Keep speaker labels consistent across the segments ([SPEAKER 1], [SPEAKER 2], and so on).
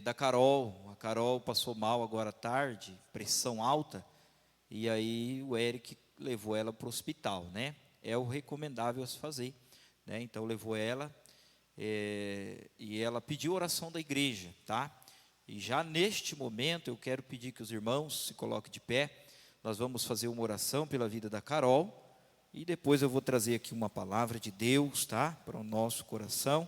[SPEAKER 1] da Carol. A Carol passou mal agora à tarde, pressão alta, e aí o Eric levou ela para o hospital, né? É o recomendável a se fazer, né? Então levou ela, e ela pediu oração da igreja, tá? E já neste momento eu quero pedir que os irmãos se coloquem de pé. Nós vamos fazer uma oração pela vida da Carol, e depois eu vou trazer aqui uma palavra de Deus, tá? Para o nosso coração.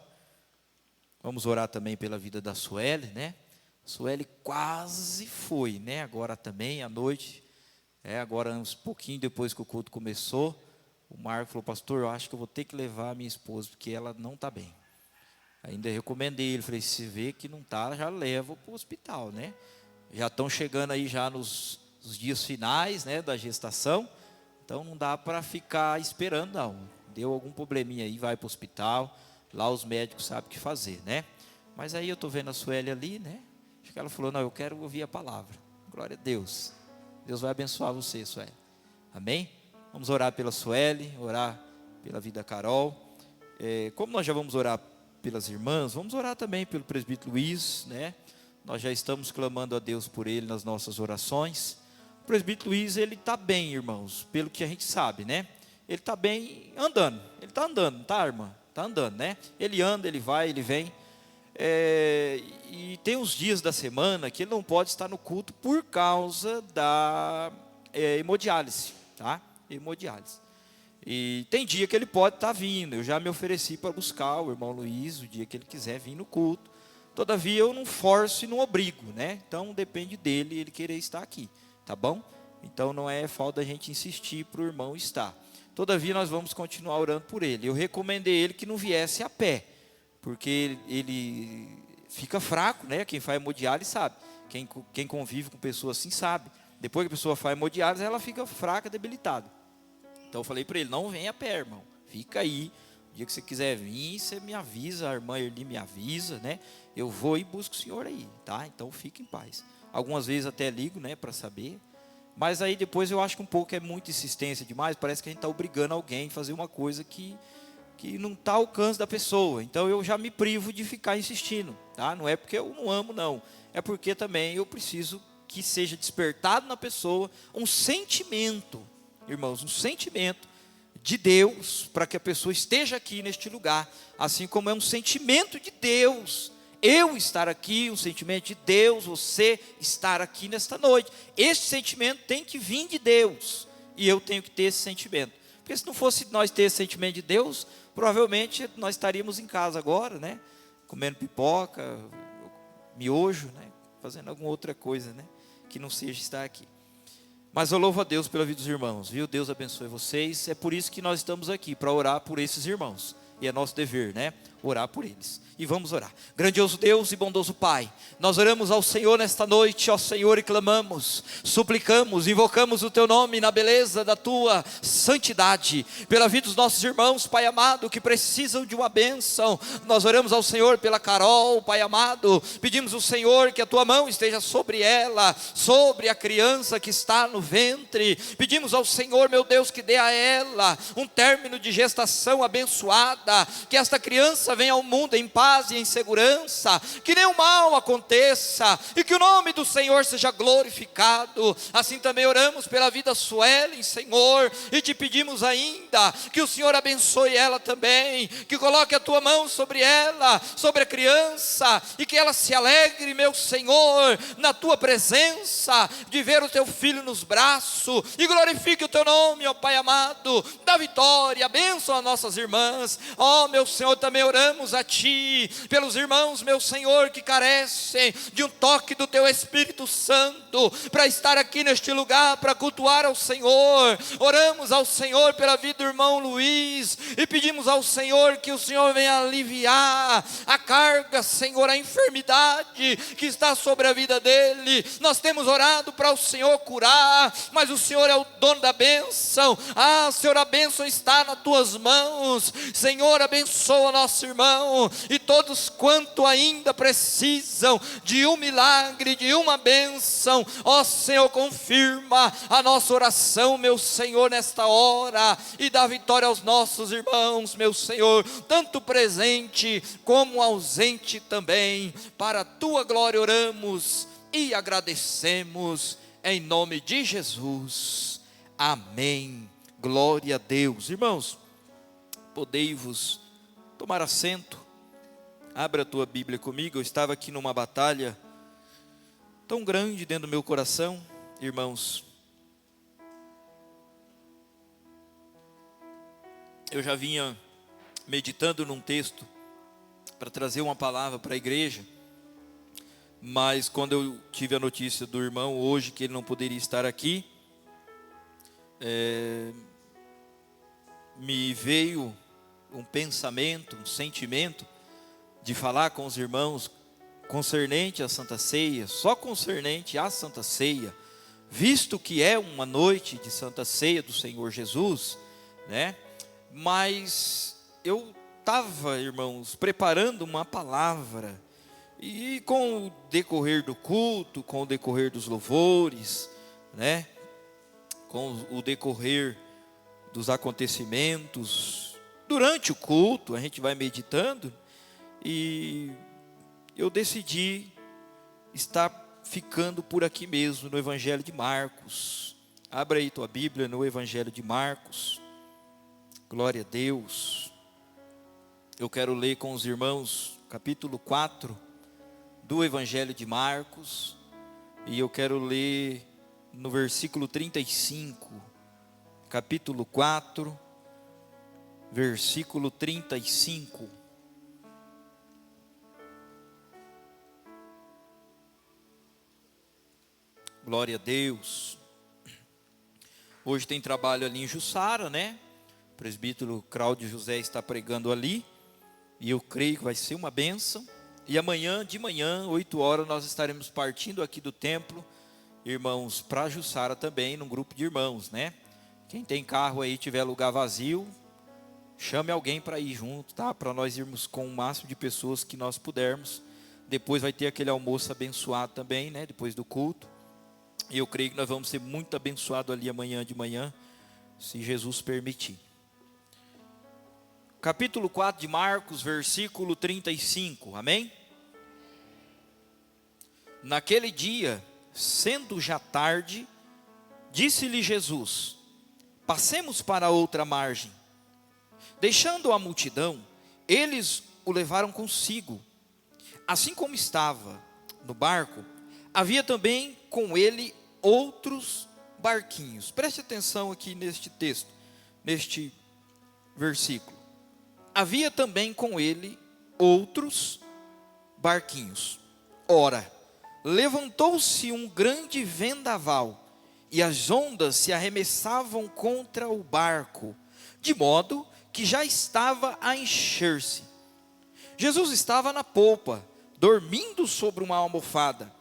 [SPEAKER 1] Vamos orar também pela vida da Sueli, né? Sueli quase foi, né? Agora também, à noite, agora uns pouquinho depois que o culto começou, o Marco falou: pastor, eu acho que eu vou ter que levar a minha esposa, porque ela não está bem. Ainda recomendei ele, falei: se vê que não está, já leva para o hospital, né? Já estão chegando aí já nos dias finais, né, da gestação, então não dá para ficar esperando, não. Deu algum probleminha aí, vai para o hospital, lá os médicos sabem o que fazer, né? Mas aí eu estou vendo a Sueli ali, né? Acho que ela falou: não, eu quero ouvir a palavra. Glória a Deus. Deus vai abençoar você, Sueli. Amém? Vamos orar pela Sueli, orar pela vida da Carol. Como nós já vamos orar pelas irmãs, vamos orar também pelo presbítero Luiz, né? Nós já estamos clamando a Deus por ele nas nossas orações. O presbítero Luiz, ele está bem, irmãos, pelo que a gente sabe, né? Ele está bem andando, ele está andando, tá, irmã? Está andando, né? Ele anda, ele vai, ele vem. E tem uns dias da semana que ele não pode estar no culto por causa da hemodiálise, tá? Hemodiálise. E tem dia que ele pode estar vindo. Eu já me ofereci para buscar o irmão Luiz o dia que ele quiser vir no culto. Todavia eu não forço e não obrigo, né? Então depende dele, ele querer estar aqui, tá bom? Então não é falta da gente insistir para o irmão estar. Todavia nós vamos continuar orando por ele. Eu recomendei ele que não viesse a pé, porque ele fica fraco, né? Quem faz hemodiálise sabe. Quem convive com pessoas assim sabe. Depois que a pessoa faz hemodiálise, ela fica fraca, debilitada. Então eu falei para ele: não venha a pé, irmão. Fica aí. O dia que você quiser vir, você me avisa, a irmã Erli me avisa, né? Eu vou e busco o senhor aí, tá? Então fique em paz. Algumas vezes até ligo, né, para saber. Mas aí depois eu acho que um pouco é muita insistência demais. Parece que a gente está obrigando alguém a fazer uma coisa que não está ao alcance da pessoa. Então eu já me privo de ficar insistindo, tá? Não é porque eu não amo, não. É porque também eu preciso que seja despertado na pessoa um sentimento, irmãos, um sentimento de Deus, para que a pessoa esteja aqui neste lugar, assim como é um sentimento de Deus eu estar aqui, um sentimento de Deus, você estar aqui nesta noite. Esse sentimento tem que vir de Deus, e eu tenho que ter esse sentimento, porque se não fosse nós ter esse sentimento de Deus, provavelmente nós estaríamos em casa agora, né, comendo pipoca, miojo, né, fazendo alguma outra coisa, né, que não seja estar aqui. Mas eu louvo a Deus pela vida dos irmãos, viu? Deus abençoe vocês. É por isso que nós estamos aqui, para orar por esses irmãos. E é nosso dever, né? Orar por eles. E vamos orar. Grandioso Deus e bondoso Pai, nós oramos ao Senhor nesta noite, ó Senhor, e clamamos, suplicamos, invocamos o Teu nome na beleza da Tua santidade, pela vida dos nossos irmãos, Pai amado, que precisam de uma bênção. Nós oramos ao Senhor pela Carol, Pai amado, pedimos ao Senhor que a Tua mão esteja sobre ela, sobre a criança que está no ventre. Pedimos ao Senhor, meu Deus, que dê a ela um término de gestação abençoada, que esta criança venha ao mundo em paz e em segurança, que nenhum mal aconteça, e que o nome do Senhor seja glorificado. Assim também oramos pela vida Sueli, Senhor, e te pedimos ainda que o Senhor abençoe ela também, que coloque a Tua mão sobre ela, sobre a criança, e que ela se alegre, meu Senhor, na Tua presença, de ver o Teu filho nos braços, e glorifique o Teu nome, ó Pai amado, da vitória, bênção às nossas irmãs. Ó meu Senhor, também oramos a Ti pelos irmãos, meu Senhor, que carecem de um toque do Teu Espírito Santo, para estar aqui neste lugar, para cultuar ao Senhor. Oramos ao Senhor pela vida do irmão Luiz, e pedimos ao Senhor que o Senhor venha aliviar a carga, Senhor, a enfermidade que está sobre a vida dele. Nós temos orado para o Senhor curar, mas o Senhor é o dono da bênção. Senhor, a bênção está nas Tuas mãos, Senhor. Senhor abençoa nosso irmão e todos quanto ainda precisam de um milagre, de uma bênção. Ó Senhor, confirma a nossa oração, meu Senhor, nesta hora, e dá vitória aos nossos irmãos, meu Senhor, tanto presente como ausente também. Para a tua glória oramos e agradecemos, em nome de Jesus, amém. Glória a Deus. Irmãos, podei-vos tomar assento. Abra a tua Bíblia comigo. Eu estava aqui numa batalha tão grande dentro do meu coração, irmãos. Eu já vinha meditando num texto para trazer uma palavra para a igreja, mas quando eu tive a notícia do irmão hoje que ele não poderia estar aqui, me veio um pensamento, um sentimento de falar com os irmãos concernente à Santa Ceia, só concernente à Santa Ceia, visto que é uma noite de Santa Ceia do Senhor Jesus, né? Mas eu estava, irmãos, preparando uma palavra, e com o decorrer do culto, com o decorrer dos louvores, né? Com o decorrer dos acontecimentos, durante o culto, a gente vai meditando, e eu decidi estar ficando por aqui mesmo, no Evangelho de Marcos. Abra aí tua Bíblia no Evangelho de Marcos. Glória a Deus. Eu quero ler com os irmãos capítulo 4 do Evangelho de Marcos, e eu quero ler no versículo 35, capítulo 4, versículo 35. Glória a Deus. Hoje tem trabalho ali em Jussara, né? O presbítero Cláudio José está pregando ali, e eu creio que vai ser uma bênção. E amanhã, de manhã, 8 horas, nós estaremos partindo aqui do templo, irmãos, para Jussara também, num grupo de irmãos, né? Quem tem carro aí, tiver lugar vazio, chame alguém para ir junto, tá? Para nós irmos com o máximo de pessoas que nós pudermos. Depois vai ter aquele almoço abençoado também, né? Depois do culto. E eu creio que nós vamos ser muito abençoados ali amanhã de manhã, se Jesus permitir. Capítulo 4 de Marcos, versículo 35, amém? Naquele dia, sendo já tarde, disse-lhe Jesus: passemos para outra margem. Deixando a multidão, eles o levaram consigo. Assim como estava no barco, havia também com ele outros barquinhos. Preste atenção aqui neste texto, neste versículo. Havia também com ele outros barquinhos. Ora, levantou-se um grande vendaval, e as ondas se arremessavam contra o barco, de modo que já estava a encher-se. Jesus estava na polpa, dormindo sobre uma almofada.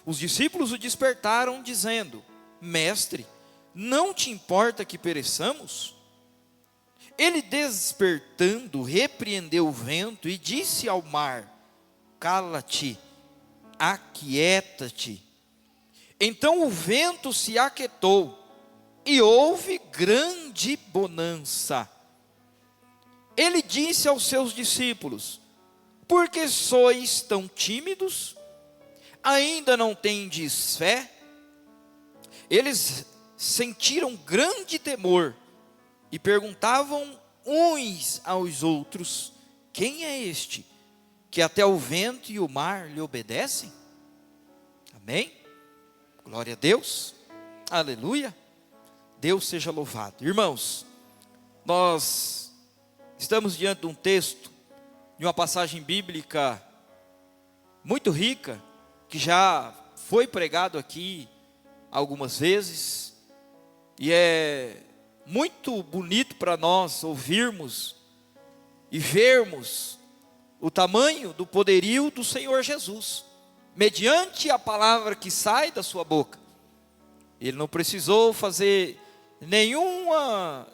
[SPEAKER 1] Os discípulos o despertaram, dizendo: Mestre, não te importa que pereçamos? Ele, despertando, repreendeu o vento e disse ao mar: cala-te, aquieta-te. Então o vento se aquietou e houve grande bonança. Ele disse aos seus discípulos: por que sois tão tímidos? Ainda não tendes fé? Eles sentiram grande temor e perguntavam uns aos outros: quem é este, que até o vento e o mar lhe obedecem? Amém? Glória a Deus, aleluia, Deus seja louvado. Irmãos, nós estamos diante de um texto, de uma passagem bíblica muito rica, que já foi pregado aqui algumas vezes, e é muito bonito para nós ouvirmos e vermos o tamanho do poderio do Senhor Jesus, mediante a palavra que sai da sua boca. Ele não precisou fazer nenhuma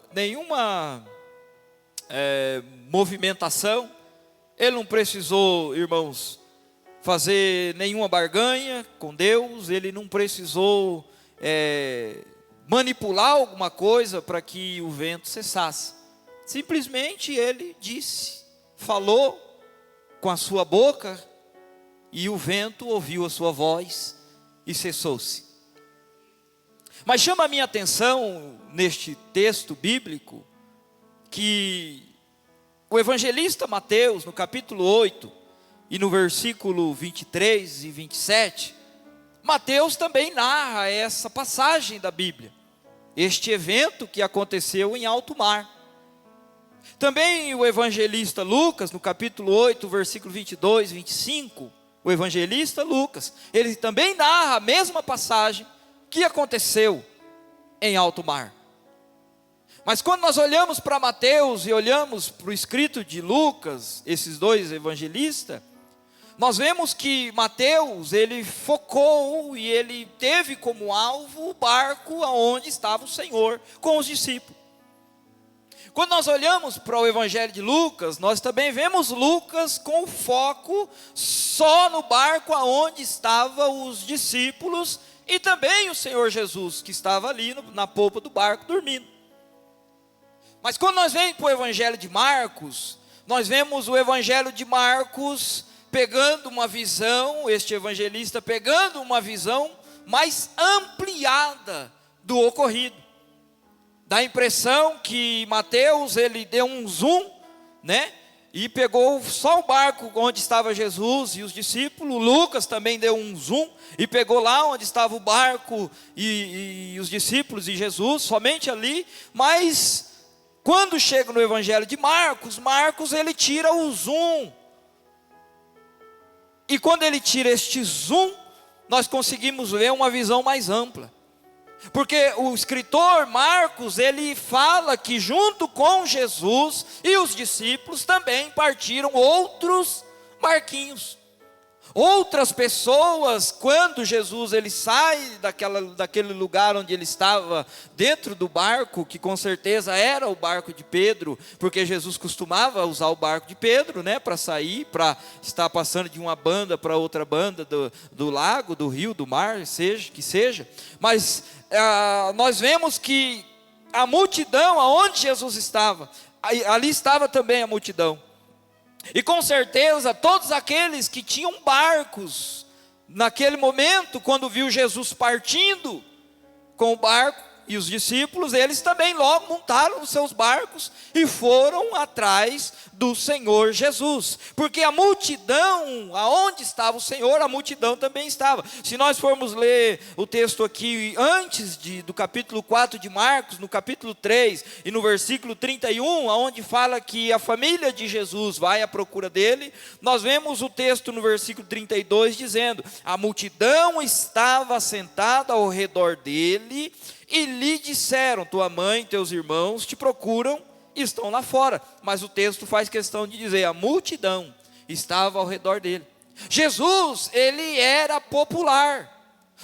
[SPEAKER 1] movimentação, ele não precisou, irmãos, fazer nenhuma barganha com Deus, ele não precisou manipular alguma coisa para que o vento cessasse. Simplesmente ele disse, falou com a sua boca, e o vento ouviu a sua voz e cessou-se. Mas chama a minha atenção neste texto bíblico que o evangelista Mateus, no capítulo 8 e no versículo 23 e 27, Mateus também narra essa passagem da Bíblia, este evento que aconteceu em alto mar. Também o evangelista Lucas, no capítulo 8, versículo 22 e 25, o evangelista Lucas, ele também narra a mesma passagem que aconteceu em alto mar. Mas quando nós olhamos para Mateus e olhamos para o escrito de Lucas, esses dois evangelistas, nós vemos que Mateus, ele focou e ele teve como alvo o barco aonde estava o Senhor com os discípulos. Quando nós olhamos para o evangelho de Lucas, nós também vemos Lucas com foco só no barco aonde estavam os discípulos e também o Senhor Jesus, que estava ali na polpa do barco dormindo. Mas quando nós vemos para o evangelho de Marcos, nós vemos o evangelho de Marcos pegando uma visão, este evangelista pegando uma visão mais ampliada do ocorrido. Dá a impressão que Mateus, ele deu um zoom, né? E pegou só o barco onde estava Jesus e os discípulos. Lucas também deu um zoom e pegou lá onde estava o barco e os discípulos e Jesus, somente ali. Mas quando chega no evangelho de Marcos, Marcos ele tira o zoom. E quando ele tira este zoom, nós conseguimos ver uma visão mais ampla. Porque o escritor Marcos, ele fala que junto com Jesus e os discípulos também partiram outros barquinhos. Outras pessoas, quando Jesus ele sai daquele lugar onde ele estava, dentro do barco, que com certeza era o barco de Pedro, porque Jesus costumava usar o barco de Pedro, né, para sair, para estar passando de uma banda para outra banda do lago, do rio, do mar, que seja. Mas nós vemos que a multidão, aonde Jesus estava, ali estava também a multidão. E com certeza todos aqueles que tinham barcos, naquele momento, quando viu Jesus partindo com o barco e os discípulos, eles também logo montaram os seus barcos e foram atrás do Senhor Jesus. Porque a multidão, aonde estava o Senhor, a multidão também estava. Se nós formos ler o texto aqui antes do capítulo 4 de Marcos, no capítulo 3 e no versículo 31, aonde fala que a família de Jesus vai à procura dele, nós vemos o texto no versículo 32 dizendo: a multidão estava sentada ao redor dele e lhe disseram: tua mãe e teus irmãos te procuram e estão lá fora. Mas o texto faz questão de dizer: a multidão estava ao redor dele. Jesus, ele era popular.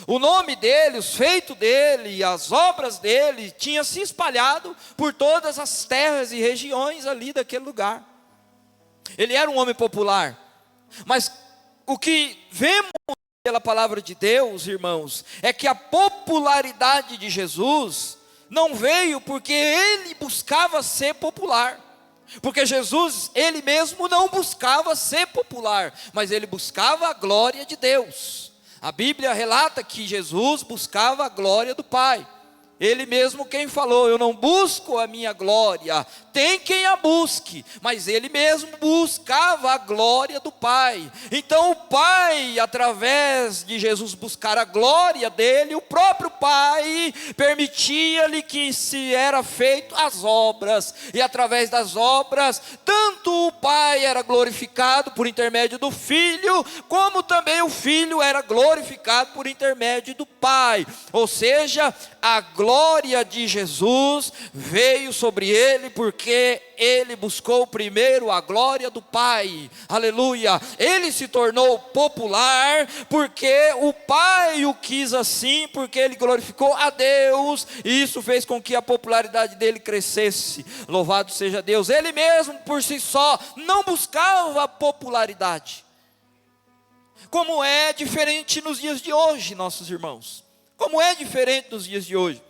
[SPEAKER 1] O nome dele, os feitos dele, as obras dele tinham se espalhado por todas as terras e regiões ali daquele lugar. Ele era um homem popular. Mas o que vemos pela palavra de Deus, irmãos, é que a popularidade de Jesus não veio porque ele buscava ser popular. Porque Jesus, ele mesmo não buscava ser popular, mas ele buscava a glória de Deus. A Bíblia relata que Jesus buscava a glória do Pai. Ele mesmo quem falou: eu não busco a minha glória, tem quem a busque. Mas ele mesmo buscava a glória do Pai. Então o Pai, através de Jesus buscar a glória dele, o próprio Pai permitia-lhe que se era feito as obras. E através das obras, tanto o Pai era glorificado por intermédio do Filho, como também o Filho era glorificado por intermédio do Pai. Ou seja, a glória glória de Jesus veio sobre ele, porque ele buscou primeiro a glória do Pai, aleluia. Ele se tornou popular, porque o Pai o quis assim, porque ele glorificou a Deus, e isso fez com que a popularidade dele crescesse, louvado seja Deus. Ele mesmo por si só não buscava popularidade, como é diferente nos dias de hoje, nossos irmãos, como é diferente nos dias de hoje.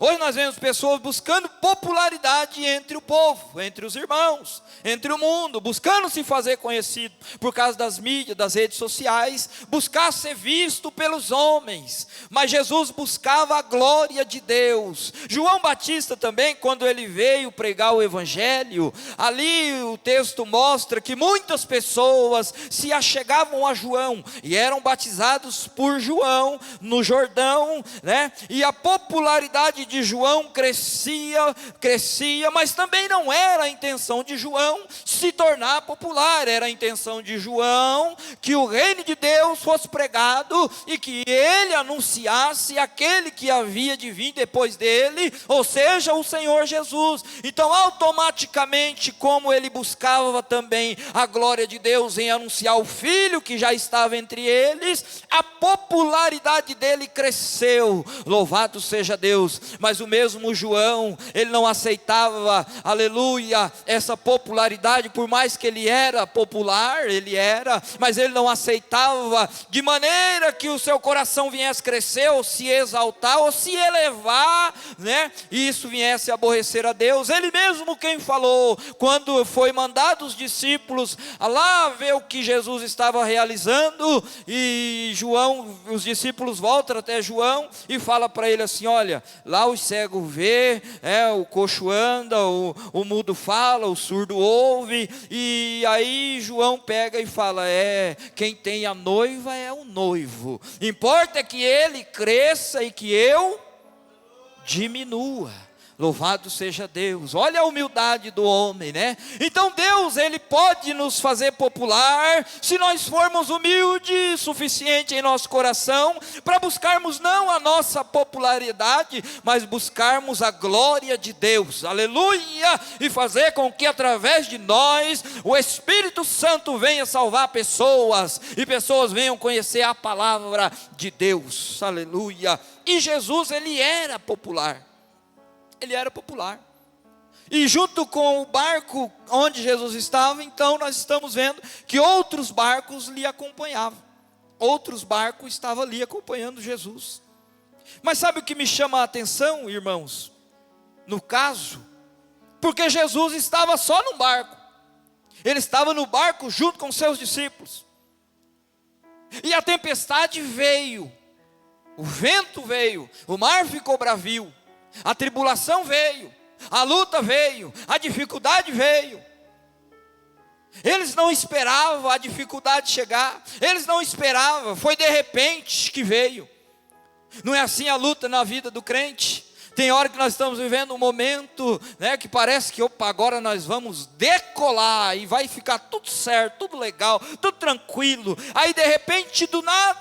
[SPEAKER 1] Hoje nós vemos pessoas buscando popularidade entre o povo, entre os irmãos, entre o mundo, buscando se fazer conhecido por causa das mídias, das redes sociais, buscar ser visto pelos homens. Mas Jesus buscava a glória de Deus. João Batista também, quando ele veio pregar o evangelho, ali o texto mostra que muitas pessoas se achegavam a João e eram batizados por João no Jordão, né? E a popularidade de João crescia, mas também não era a intenção de João se tornar popular. Era a intenção de João que o reino de Deus fosse pregado e que ele anunciasse aquele que havia de vir depois dele, ou seja, o Senhor Jesus. Então automaticamente, como ele buscava também a glória de Deus em anunciar o Filho que já estava entre eles, a popularidade dele cresceu, louvado seja Deus. Mas o mesmo João, ele não aceitava, aleluia, essa popularidade, por mais que ele era popular, mas ele não aceitava, de maneira que o seu coração viesse crescer, ou se exaltar, ou se elevar, né, e isso viesse a aborrecer a Deus. Ele mesmo quem falou, quando foi mandado os discípulos lá ver o que Jesus estava realizando, e os discípulos voltam até João, e fala para ele assim: olha, lá os cegos vê, o coxo anda, o mudo fala, o surdo ouve. E aí João pega e fala: quem tem a noiva é o noivo, importa que ele cresça e que eu diminua. Louvado seja Deus. Olha a humildade do homem, né? Então Deus, ele pode nos fazer popular se nós formos humildes o suficiente em nosso coração para buscarmos não a nossa popularidade, mas buscarmos a glória de Deus, aleluia, e fazer com que através de nós o Espírito Santo venha salvar pessoas, e pessoas venham conhecer a palavra de Deus, aleluia. E Jesus, ele era popular. Ele era popular. E junto com o barco onde Jesus estava, então nós estamos vendo que outros barcos lhe acompanhavam. Outros barcos estavam ali acompanhando Jesus. Mas sabe o que me chama a atenção, irmãos? No caso, porque Jesus estava só no barco. Ele estava no barco junto com seus discípulos. E a tempestade veio. O vento veio. O mar ficou bravio. A tribulação veio, a luta veio, a dificuldade veio. Eles não esperavam a dificuldade chegar, eles não esperavam, foi de repente que veio. Não é assim a luta na vida do crente? Tem hora que nós estamos vivendo um momento, né, que parece que agora nós vamos decolar e vai ficar tudo certo, tudo legal, tudo tranquilo. Aí de repente do nada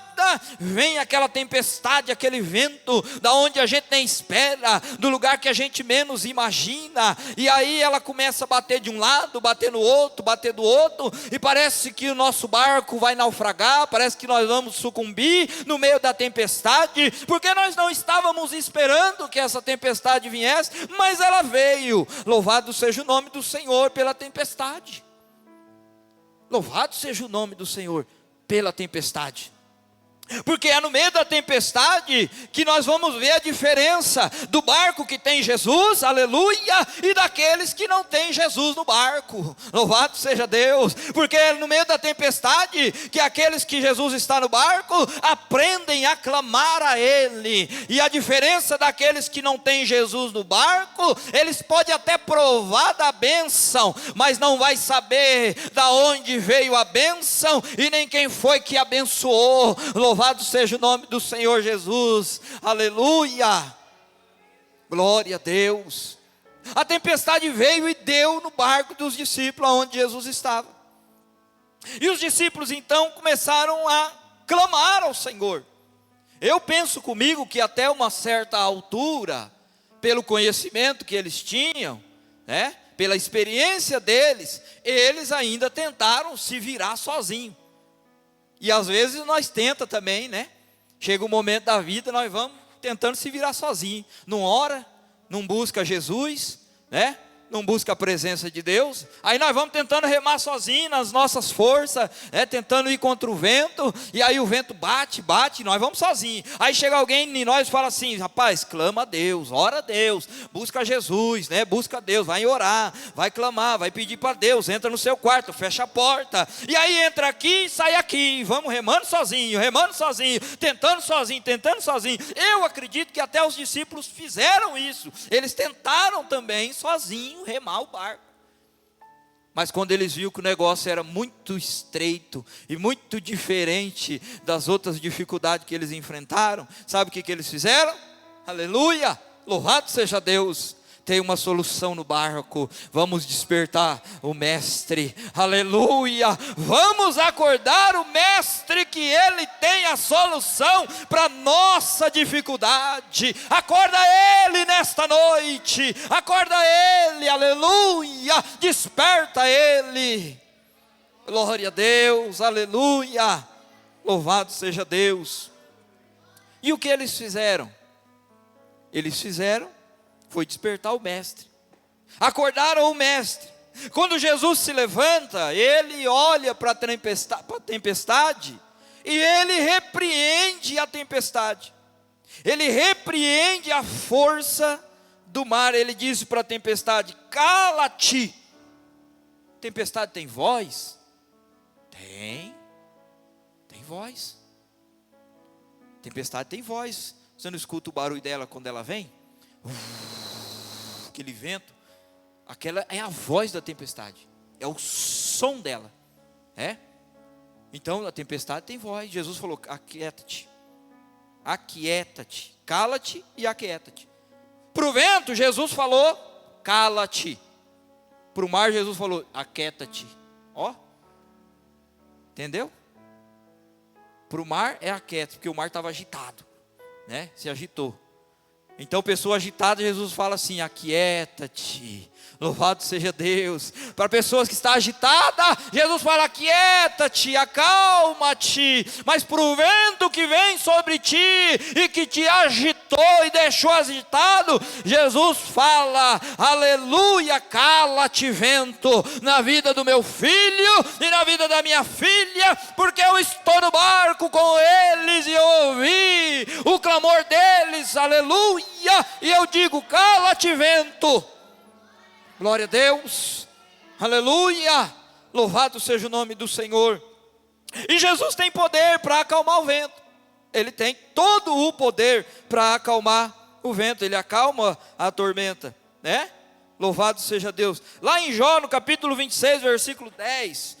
[SPEAKER 1] vem aquela tempestade, aquele vento, da onde a gente nem espera, do lugar que a gente menos imagina. E aí ela começa a bater de um lado, bater no outro, bater do outro, e parece que o nosso barco vai naufragar, parece que nós vamos sucumbir no meio da tempestade, porque nós não estávamos esperando que essa tempestade viesse, mas ela veio. Louvado seja o nome do Senhor pela tempestade. Louvado seja o nome do Senhor pela tempestade. Porque é no meio da tempestade que nós vamos ver a diferença do barco que tem Jesus, aleluia, e daqueles que não tem Jesus no barco. Louvado seja Deus. Porque é no meio da tempestade que aqueles que Jesus está no barco aprendem a clamar a Ele. E a diferença daqueles que não tem Jesus no barco, eles podem até provar da bênção, mas não vai saber da onde veio a bênção e nem quem foi que abençoou. Louvado seja o nome do Senhor Jesus, aleluia, glória a Deus. A tempestade veio e deu no barco dos discípulos onde Jesus estava. E os discípulos então começaram a clamar ao Senhor. Eu penso comigo que até uma certa altura, pelo conhecimento que eles tinham, né? Pela experiência deles, eles ainda tentaram se virar sozinhos. E às vezes nós tenta também, né? Chega um momento da vida, nós vamos tentando se virar sozinhos. Não ora, não busca Jesus, né? Não busca a presença de Deus. Aí nós vamos tentando remar sozinhos nas nossas forças, né? Tentando ir contra o vento. E aí o vento bate, e nós vamos sozinhos. Aí chega alguém em nós e fala assim: rapaz, clama a Deus, ora a Deus, busca Jesus, né? Busca a Deus, vai orar, vai clamar, vai pedir para Deus. Entra no seu quarto, fecha a porta. E aí entra aqui e sai aqui. Vamos remando sozinho, tentando sozinho. Eu acredito que até os discípulos fizeram isso. Eles tentaram também sozinhos remar o barco. Mas quando eles viram que o negócio era muito estreito e muito diferente das outras dificuldades que eles enfrentaram, sabe o que eles fizeram? Aleluia! Louvado seja Deus! Tem uma solução no barco. Vamos despertar o mestre. Aleluia! Vamos acordar o mestre, que ele tem a solução para nossa dificuldade. Acorda ele nesta noite. Acorda ele, aleluia! Desperta ele. Glória a Deus, aleluia! Louvado seja Deus. E o que eles fizeram? Foi despertar o mestre. Acordaram o mestre. Quando Jesus se levanta, ele olha para a tempestade e ele repreende a tempestade. Ele repreende a força do mar. Ele diz para a tempestade: cala-te. Tempestade tem voz? Tem voz. Tempestade tem voz. Você não escuta o barulho dela quando ela vem? Aquele vento, aquela é a voz da tempestade, é o som dela, Então a tempestade tem voz. Jesus falou: aquieta-te, cala-te e aquieta-te. Para o vento, Jesus falou: cala-te. Para o mar, Jesus falou: aquieta-te. Ó, entendeu? Para o mar é aquieta, porque o mar estava agitado, né? Se agitou. Então, pessoa agitada, Jesus fala assim: aquieta-te. Louvado seja Deus. Para pessoas que estão agitadas, Jesus fala: aquieta-te, acalma-te. Mas para o vento que vem sobre ti e que te agitou e deixou agitado, Jesus fala: aleluia, cala-te, vento, na vida do meu filho e na vida da minha filha, porque eu estou no barco com eles e eu ouvi o clamor deles, aleluia. E eu digo: cala-te, vento. Glória a Deus, aleluia, louvado seja o nome do Senhor. E Jesus tem poder para acalmar o vento. Ele tem todo o poder para acalmar o vento. Ele acalma a tormenta, né? Louvado seja Deus. Lá em Jó, no capítulo 26, versículo 10,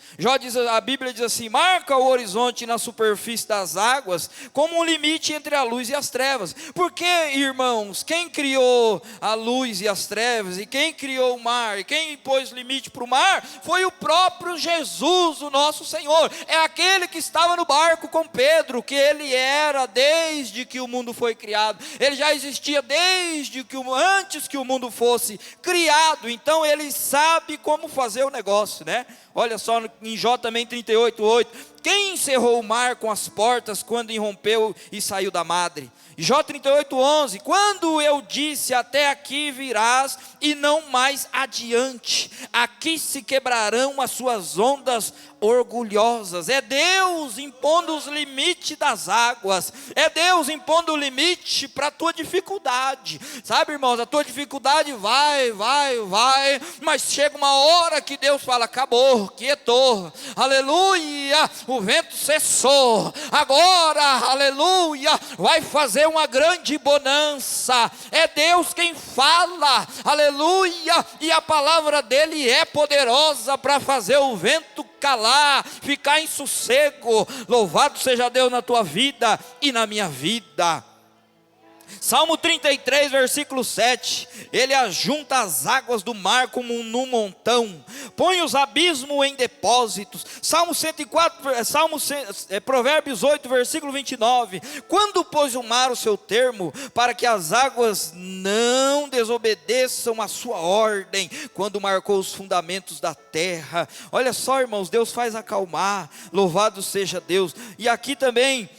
[SPEAKER 1] a Bíblia diz assim: marca o horizonte na superfície das águas, como um limite entre a luz e as trevas. Porque, irmãos, quem criou a luz e as trevas, e quem criou o mar, e quem pôs limite para o mar, foi o próprio Jesus, o nosso Senhor. É aquele que estava no barco com Pedro, que ele era desde que o mundo foi criado. Ele já existia antes que o mundo fosse criado. Então ele sabe como fazer o negócio, né? Olha só em Jó também 38:8. Quem encerrou o mar com as portas quando irrompeu e saiu da madre? Jó 38:11. Quando eu disse: até aqui virás e não mais adiante, aqui se quebrarão as suas ondas orgulhosas. É Deus impondo os limites das águas. É Deus impondo o limite para a tua dificuldade. Sabe, irmãos, a tua dificuldade vai, mas chega uma hora que Deus fala: acabou, quietou, aleluia, o vento cessou, agora, aleluia, vai fazer uma grande bonança. É Deus quem fala, aleluia, e a palavra dele é poderosa para fazer o vento calar, ficar em sossego. Louvado seja Deus na tua vida e na minha vida. Salmo 33, versículo 7, ele ajunta as águas do mar como num montão, põe os abismos em depósitos. Provérbios 8, versículo 29, quando pôs o mar o seu termo, para que as águas não desobedeçam a sua ordem, quando marcou os fundamentos da terra. Olha só, irmãos, Deus faz acalmar, louvado seja Deus. E aqui também,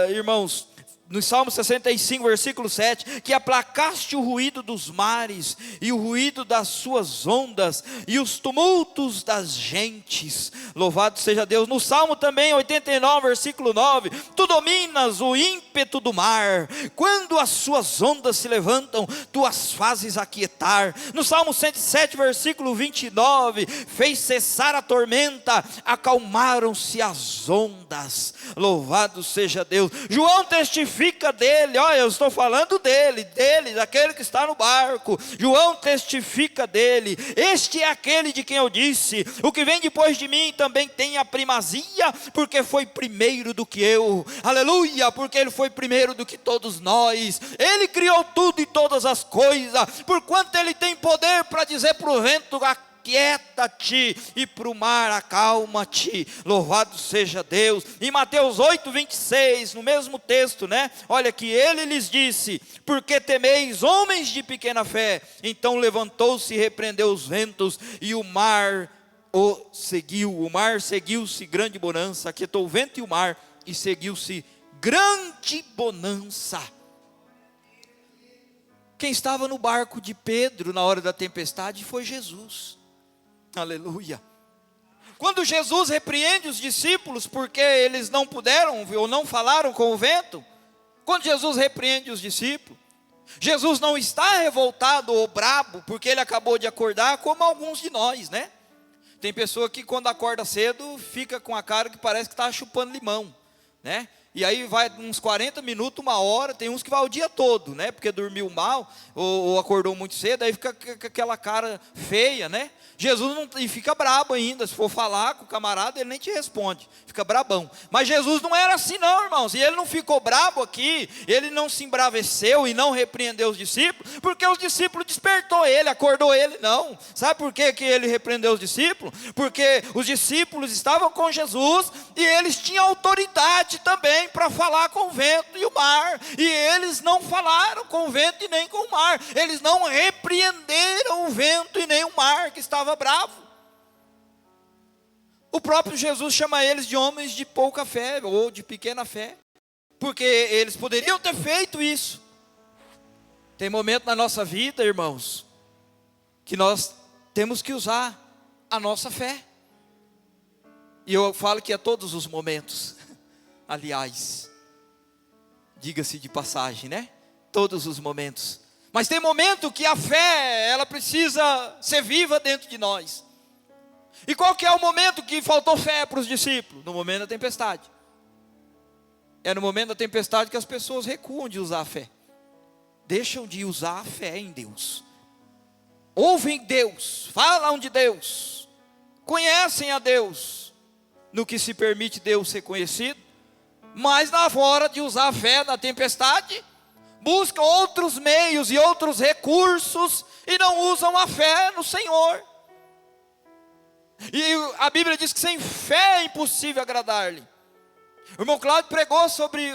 [SPEAKER 1] irmãos, no Salmo 65, versículo 7, que aplacaste o ruído dos mares, e o ruído das suas ondas, e os tumultos das gentes, louvado seja Deus. No Salmo também 89, versículo 9, tu dominas o ímpeto do mar, quando as suas ondas se levantam, tu as fazes aquietar. No Salmo 107, versículo 29, fez cessar a tormenta, acalmaram-se as ondas, louvado seja Deus. João testifica dele, olha, eu estou falando dele, daquele que está no barco. João testifica dele, este é aquele de quem eu disse, o que vem depois de mim também tem a primazia, porque foi primeiro do que eu, aleluia, porque ele foi primeiro do que todos nós. Ele criou tudo e todas as coisas, porquanto ele tem poder para dizer para o vento: aquieta-te, e para o mar: acalma-te, louvado seja Deus. Em Mateus 8, 26, no mesmo texto, né? Olha que ele lhes disse: porque temeis, homens de pequena fé? Então levantou-se e repreendeu os ventos, e o mar seguiu-se grande bonança, aquietou o vento e o mar, e seguiu-se grande bonança. Quem estava no barco de Pedro na hora da tempestade foi Jesus. Aleluia. Quando Jesus repreende os discípulos porque eles não puderam ou não falaram com o vento, quando Jesus repreende os discípulos, Jesus não está revoltado ou brabo porque ele acabou de acordar, como alguns de nós, né? Tem pessoa que quando acorda cedo fica com a cara que parece que está chupando limão, né? E aí vai uns 40 minutos, uma hora, tem uns que vai o dia todo, né? Porque dormiu mal, ou acordou muito cedo, aí fica com aquela cara feia, né? Jesus não, e fica brabo ainda, se for falar com o camarada, ele nem te responde, fica brabão. Mas Jesus não era assim não, irmãos, e ele não ficou brabo aqui, ele não se embraveceu e não repreendeu os discípulos, porque os discípulos despertou ele, acordou ele, não. Sabe por que ele repreendeu os discípulos? Porque os discípulos estavam com Jesus, e eles tinham autoridade também para falar com o vento e o mar, e eles não falaram com o vento e nem com o mar, eles não repreenderam o vento e nem o mar que estava bravo. O próprio Jesus chama eles de homens de pouca fé, ou de pequena fé, porque eles poderiam ter feito isso. Tem momento na nossa vida, irmãos, que nós temos que usar a nossa fé, e eu falo que é todos os momentos. Aliás, diga-se de passagem, né? Todos os momentos. Mas tem momento que a fé, ela precisa ser viva dentro de nós. E qual que é o momento que faltou fé para os discípulos? No momento da tempestade. É no momento da tempestade que as pessoas recuam de usar a fé. Deixam de usar a fé em Deus. Ouvem Deus, falam de Deus, conhecem a Deus, no que se permite Deus ser conhecido, mas na hora de usar a fé na tempestade, buscam outros meios e outros recursos, e não usam a fé no Senhor. E a Bíblia diz que sem fé é impossível agradar-lhe. O irmão Cláudio pregou sobre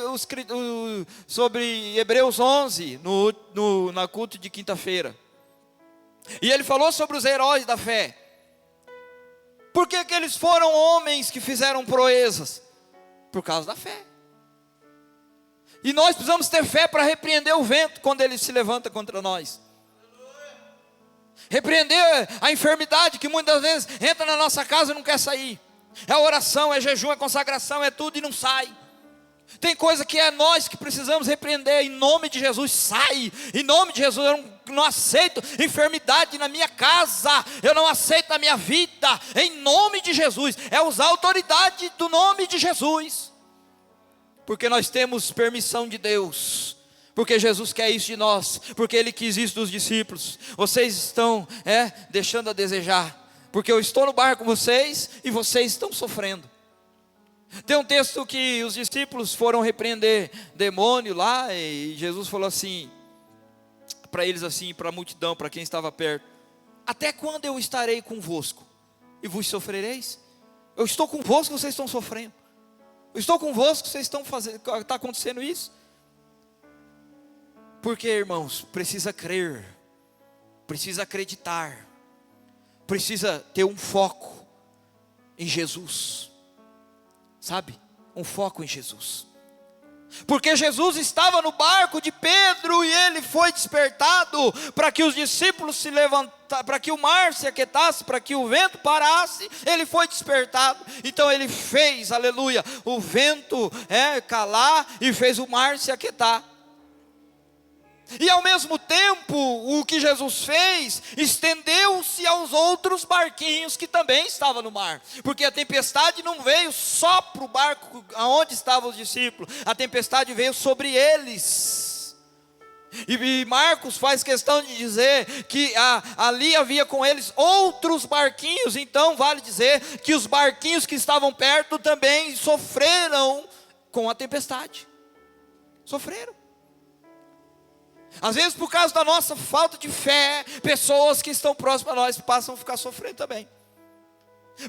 [SPEAKER 1] Hebreus 11, na culto de quinta-feira, e ele falou sobre os heróis da fé. Por que eles foram homens que fizeram proezas? Por causa da fé. E nós precisamos ter fé para repreender o vento quando ele se levanta contra nós. Repreender a enfermidade que muitas vezes entra na nossa casa e não quer sair. É oração, é jejum, é consagração, é tudo e não sai. Tem coisa que é nós que precisamos repreender. Em nome de Jesus, sai. Em nome de Jesus, eu não aceito enfermidade na minha casa, eu não aceito na minha vida. Em nome de Jesus, é usar a autoridade do nome de Jesus, porque nós temos permissão de Deus, porque Jesus quer isso de nós, porque Ele quis isso dos discípulos. Vocês estão deixando a desejar, porque eu estou no barco com vocês e vocês estão sofrendo. Tem um texto que os discípulos foram repreender demônio lá, e Jesus falou assim, para eles assim, para a multidão, para quem estava perto: até quando eu estarei convosco e vos sofrereis? Eu estou convosco, vocês estão sofrendo. Eu estou convosco, vocês estão fazendo, está acontecendo isso. Porque, irmãos, precisa crer, precisa acreditar, precisa ter um foco em Jesus, sabe? Um foco em Jesus. Porque Jesus estava no barco de Pedro e ele foi despertado para que os discípulos se levantassem, para que o mar se aquietasse, para que o vento parasse. Ele foi despertado, então ele fez, aleluia, o vento calar e fez o mar se aquietar. E ao mesmo tempo, o que Jesus fez, estendeu-se aos outros barquinhos que também estavam no mar. Porque a tempestade não veio só para o barco onde estavam os discípulos, a tempestade veio sobre eles. E Marcos faz questão de dizer que ali havia com eles outros barquinhos. Então vale dizer que os barquinhos que estavam perto também sofreram com a tempestade. Sofreram. Às vezes, por causa da nossa falta de fé, pessoas que estão próximas a nós passam a ficar sofrendo também.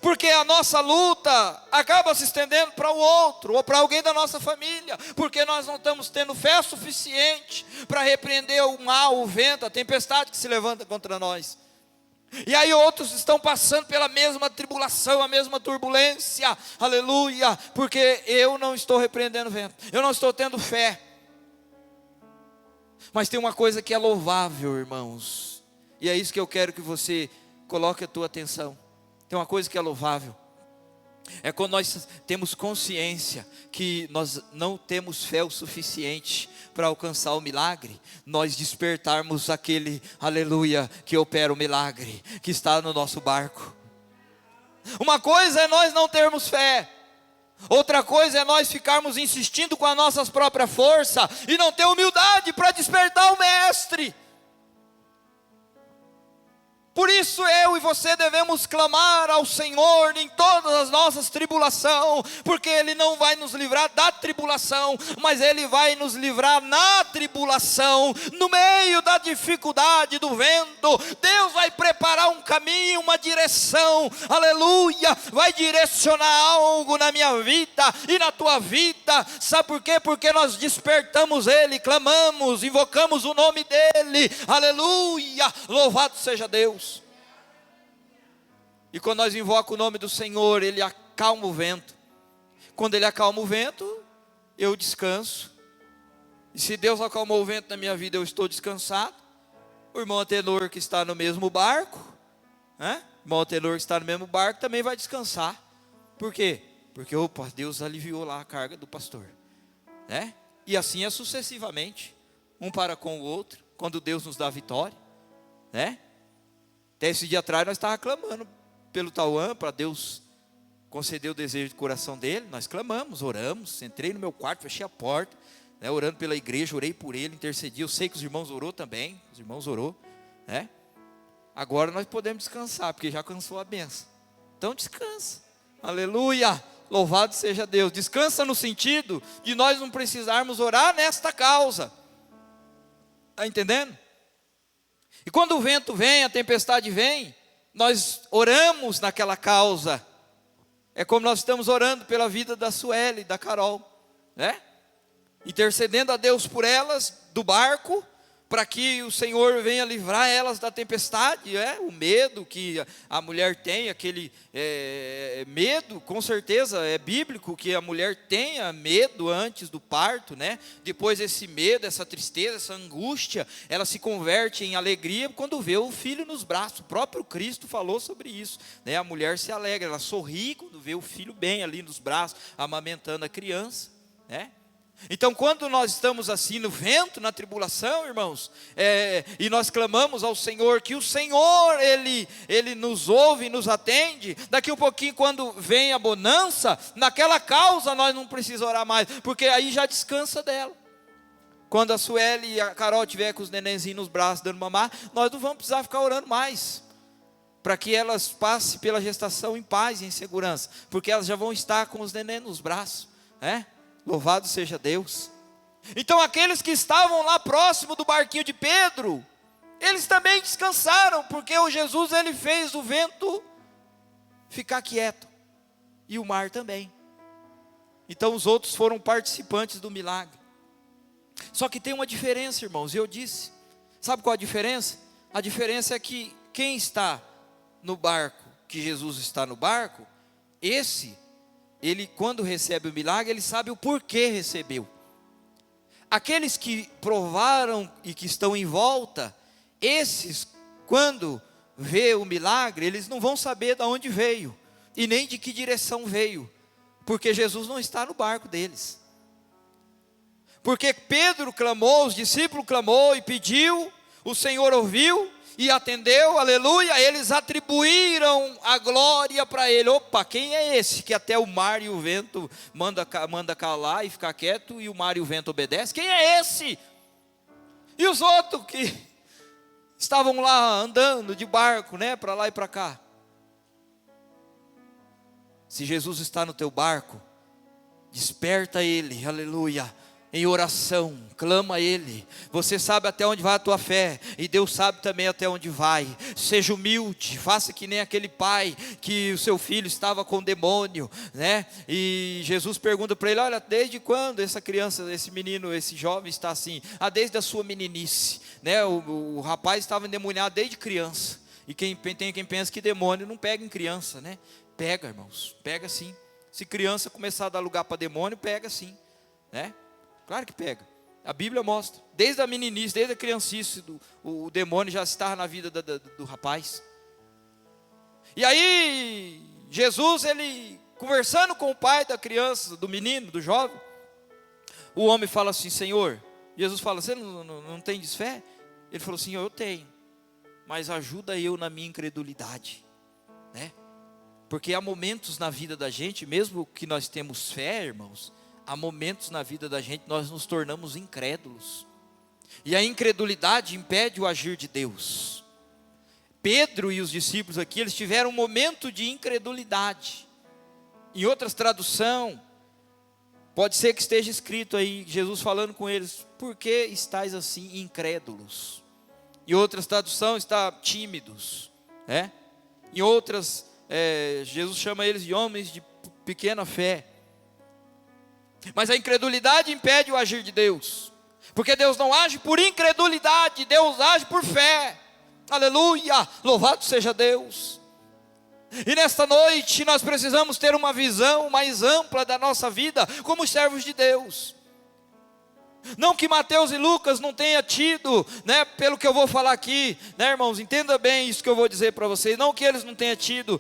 [SPEAKER 1] Porque a nossa luta acaba se estendendo para o outro, ou para alguém da nossa família, porque nós não estamos tendo fé suficiente para repreender o mal, o vento, a tempestade que se levanta contra nós. E aí outros estão passando pela mesma tribulação, a mesma turbulência, aleluia, porque eu não estou repreendendo o vento, eu não estou tendo fé. Mas tem uma coisa que é louvável, irmãos, e é isso que eu quero que você coloque a tua atenção. Tem uma coisa que é louvável, é quando nós temos consciência que nós não temos fé o suficiente para alcançar o milagre, nós despertarmos aquele, aleluia, que opera o milagre, que está no nosso barco. Uma coisa é nós não termos fé, outra coisa é nós ficarmos insistindo com a nossa própria força e não ter humildade para despertar o mestre. Por isso eu e você devemos clamar ao Senhor em todas as nossas tribulações, porque Ele não vai nos livrar da tribulação, mas Ele vai nos livrar na tribulação, no meio da dificuldade do vento. Deus vai preparar um caminho, uma direção, aleluia, vai direcionar algo na minha vida e na tua vida. Sabe por quê? Porque nós despertamos Ele, clamamos, invocamos o nome dEle, aleluia, louvado seja Deus. E quando nós invocamos o nome do Senhor, Ele acalma o vento. Quando Ele acalma o vento, eu descanso. E se Deus acalmou o vento na minha vida, eu estou descansado. O irmão Atenor que está no mesmo barco, o irmão Atenor que está no mesmo barco também vai descansar. Por quê? Porque Deus aliviou lá a carga do pastor, E assim é sucessivamente, um para com o outro, quando Deus nos dá vitória, Até esse dia atrás nós estávamos clamando pelo Tauan, para Deus conceder o desejo do coração dele. Nós clamamos, oramos, entrei no meu quarto, fechei a porta, orando pela igreja, orei por ele, intercedi. Eu sei que os irmãos orou também, os irmãos orou, Agora nós podemos descansar, porque já cansou a benção. Então descansa, aleluia, louvado seja Deus. Descansa no sentido de nós não precisarmos orar nesta causa, está entendendo? E quando o vento vem, a tempestade vem, nós oramos naquela causa. É como nós estamos orando pela vida da Sueli, da Carol, intercedendo a Deus por elas, do barco, para que o Senhor venha livrar elas da tempestade, o medo que a mulher tem, aquele medo, com certeza é bíblico que a mulher tenha medo antes do parto, Depois esse medo, essa tristeza, essa angústia, ela se converte em alegria quando vê o filho nos braços. O próprio Cristo falou sobre isso, A mulher se alegra, ela sorri quando vê o filho bem ali nos braços, amamentando a criança, Então quando nós estamos assim no vento, na tribulação, irmãos, e nós clamamos ao Senhor, que o Senhor, Ele nos ouve, nos atende. Daqui um pouquinho, quando vem a bonança, naquela causa nós não precisamos orar mais, porque aí já descansa dela. Quando a Sueli e a Carol tiver com os nenenzinhos nos braços dando mamar, nós não vamos precisar ficar orando mais, para que elas passem pela gestação em paz e em segurança, porque elas já vão estar com os neném nos braços, né? Louvado seja Deus. Então aqueles que estavam lá próximo do barquinho de Pedro, eles também descansaram, porque o Jesus, ele fez o vento ficar quieto, e o mar também. Então os outros foram participantes do milagre. Só que tem uma diferença, irmãos, e eu disse, sabe qual a diferença? A diferença é que quem está no barco, que Jesus está no barco, ele quando recebe o milagre, ele sabe o porquê recebeu. Aqueles que provaram e que estão em volta, esses, quando vê o milagre, eles não vão saber de onde veio, e nem de que direção veio, porque Jesus não está no barco deles. Porque Pedro clamou, os discípulos clamou e pediu, o Senhor ouviu e atendeu, aleluia. Eles atribuíram a glória para ele. Opa, quem é esse que até o mar e o vento manda calar e ficar quieto, e o mar e o vento obedecem? Quem é esse? E os outros que estavam lá andando de barco, né, para lá e para cá? Se Jesus está no teu barco, desperta ele, aleluia, em oração, clama a ele. Você sabe até onde vai a tua fé, e Deus sabe também até onde vai. Seja humilde, faça que nem aquele pai, que o seu filho estava com demônio, né? E Jesus pergunta para ele, olha, desde quando essa criança, esse menino, esse jovem está assim? Desde a sua meninice, né? O rapaz estava endemoniado desde criança. E quem pensa que demônio não pega em criança, né? Pega, irmãos, pega sim. Se criança começar a dar lugar para demônio, pega sim, né? Claro que pega. A Bíblia mostra. Desde a meninice, desde a criancice, o demônio já estava na vida do rapaz. E aí, Jesus, ele conversando com o pai da criança, do menino, do jovem, o homem fala assim, Senhor, Jesus fala, você não tem fé? Ele falou assim, eu tenho, mas ajuda eu na minha incredulidade, né? Porque há momentos na vida da gente, mesmo que nós temos fé, irmãos, há momentos na vida da gente nós nos tornamos incrédulos. E a incredulidade impede o agir de Deus. Pedro e os discípulos aqui, eles tiveram um momento de incredulidade. Em outras traduções, pode ser que esteja escrito aí, Jesus falando com eles, por que estáis assim incrédulos? Em outras traduções está tímidos, né? Em outras, Jesus chama eles de homens de pequena fé. Mas a incredulidade impede o agir de Deus, porque Deus não age por incredulidade, Deus age por fé, aleluia, louvado seja Deus. E nesta noite nós precisamos ter uma visão mais ampla da nossa vida como servos de Deus. Não que Mateus e Lucas não tenham tido, né, pelo que eu vou falar aqui, né, irmãos, entenda bem isso que eu vou dizer para vocês. Não que eles não tenham tido,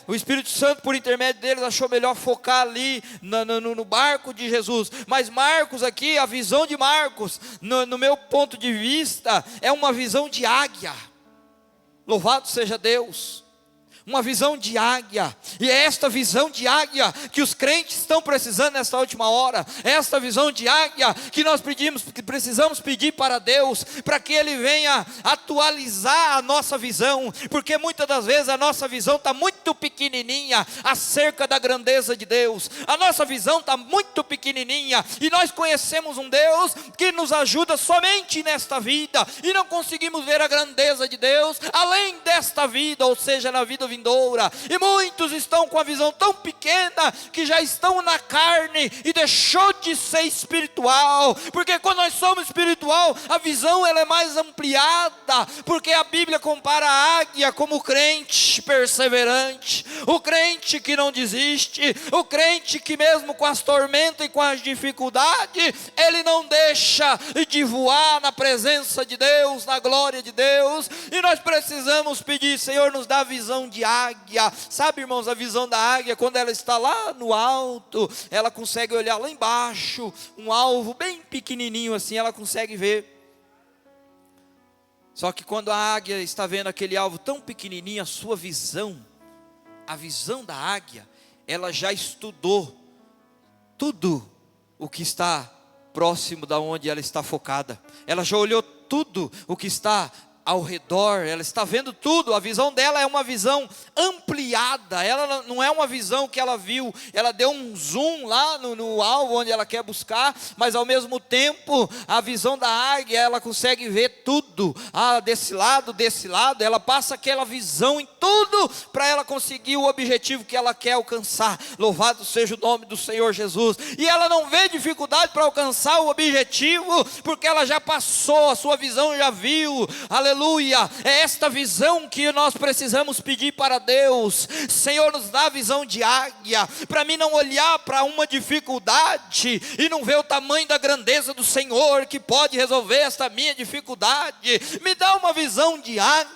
[SPEAKER 1] o Espírito Santo por intermédio deles achou melhor focar ali no barco de Jesus. Mas Marcos aqui, a visão de Marcos, no meu ponto de vista, é uma visão de águia. Louvado seja Deus. Uma visão de águia, e é esta visão de águia que os crentes estão precisando nesta última hora. É esta visão de águia que nós precisamos pedir para Deus, para que Ele venha atualizar a nossa visão, porque muitas das vezes a nossa visão está muito pequenininha acerca da grandeza de Deus. A nossa visão está muito pequenininha, e nós conhecemos um Deus que nos ajuda somente nesta vida, e não conseguimos ver a grandeza de Deus além desta vida, ou seja, na vida vindoura. E muitos estão com a visão tão pequena que já estão na carne e deixou de ser espiritual, porque quando nós somos espiritual, a visão ela é mais ampliada, porque a Bíblia compara a águia como o crente perseverante, o crente que não desiste, o crente que mesmo com as tormentas e com as dificuldades, ele não deixa de voar na presença de Deus, na glória de Deus. E nós precisamos pedir, Senhor, nos dá visão de águia. Sabe, irmãos, a visão da águia, quando ela está lá no alto, ela consegue olhar lá embaixo, um alvo bem pequenininho assim, ela consegue ver. Só que quando a águia está vendo aquele alvo tão pequenininho, a sua visão, a visão da águia, ela já estudou tudo o que está próximo da onde ela está focada. Ela já olhou tudo o que está ao redor, ela está vendo tudo. A visão dela é uma visão ampliada, ela não é uma visão que ela viu, ela deu um zoom lá no alvo onde ela quer buscar, mas ao mesmo tempo, a visão da águia, ela consegue ver tudo, desse lado, ela passa aquela visão em tudo, para ela conseguir o objetivo que ela quer alcançar. Louvado seja o nome do Senhor Jesus. E ela não vê dificuldade para alcançar o objetivo, porque ela já passou, a sua visão já viu, aleluia. É esta visão que nós precisamos pedir para Deus. Senhor, nos dá a visão de águia, para mim não olhar para uma dificuldade e não ver o tamanho da grandeza do Senhor, que pode resolver esta minha dificuldade. Me dá uma visão de águia,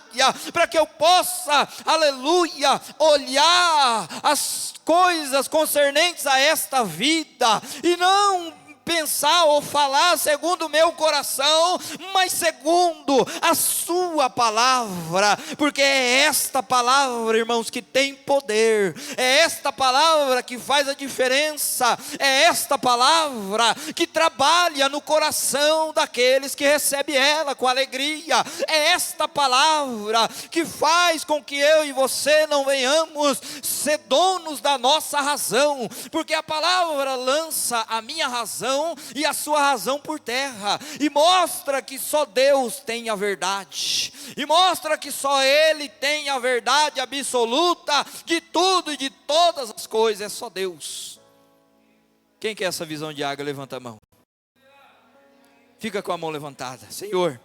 [SPEAKER 1] para que eu possa, aleluia, olhar as coisas concernentes a esta vida, e não pensar ou falar segundo o meu coração, mas segundo a sua palavra, porque é esta palavra, irmãos, que tem poder, é esta palavra que faz a diferença, é esta palavra que trabalha no coração daqueles que recebem ela com alegria, é esta palavra que faz com que eu e você não venhamos ser donos da nossa razão, porque a palavra lança a minha razão e a sua razão por terra, e mostra que só Deus tem a verdade, e mostra que só Ele tem a verdade absoluta de tudo e de todas as coisas, é só Deus. Quem quer essa visão de águia, levanta a mão. Fica com a mão levantada. Senhor,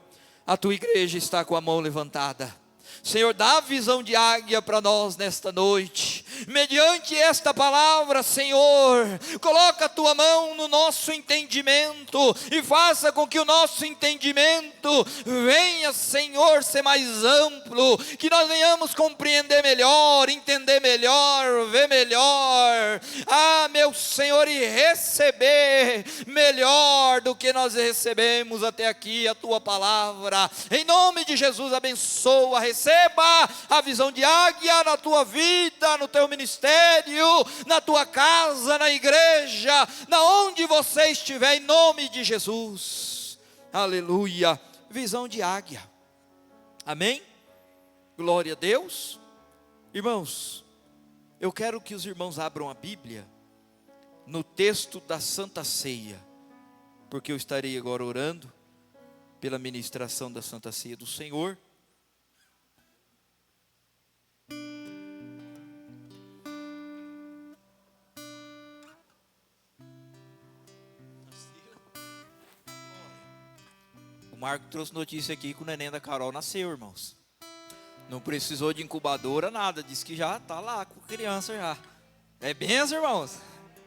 [SPEAKER 1] a tua igreja está com a mão levantada. Senhor, dá a visão de águia para nós nesta noite, mediante esta palavra. Senhor, coloca a tua mão no nosso entendimento, e faça com que o nosso entendimento venha, Senhor, ser mais amplo, que nós venhamos compreender melhor, entender melhor, ver melhor, meu Senhor, e receber melhor do que nós recebemos até aqui, a tua palavra. Em nome de Jesus, abençoa, receba a visão de águia na tua vida, no teu ministério, na tua casa, na igreja, na onde você estiver, em nome de Jesus. Aleluia. Visão de águia. Amém? Glória a Deus. Irmãos, eu quero que os irmãos abram a Bíblia no texto da Santa Ceia, porque eu estarei agora orando pela ministração da Santa Ceia do Senhor. O Marco trouxe notícia aqui que o neném da Carol nasceu, irmãos. Não precisou de incubadora, nada. Disse que já está lá com criança já. É bênção, irmãos.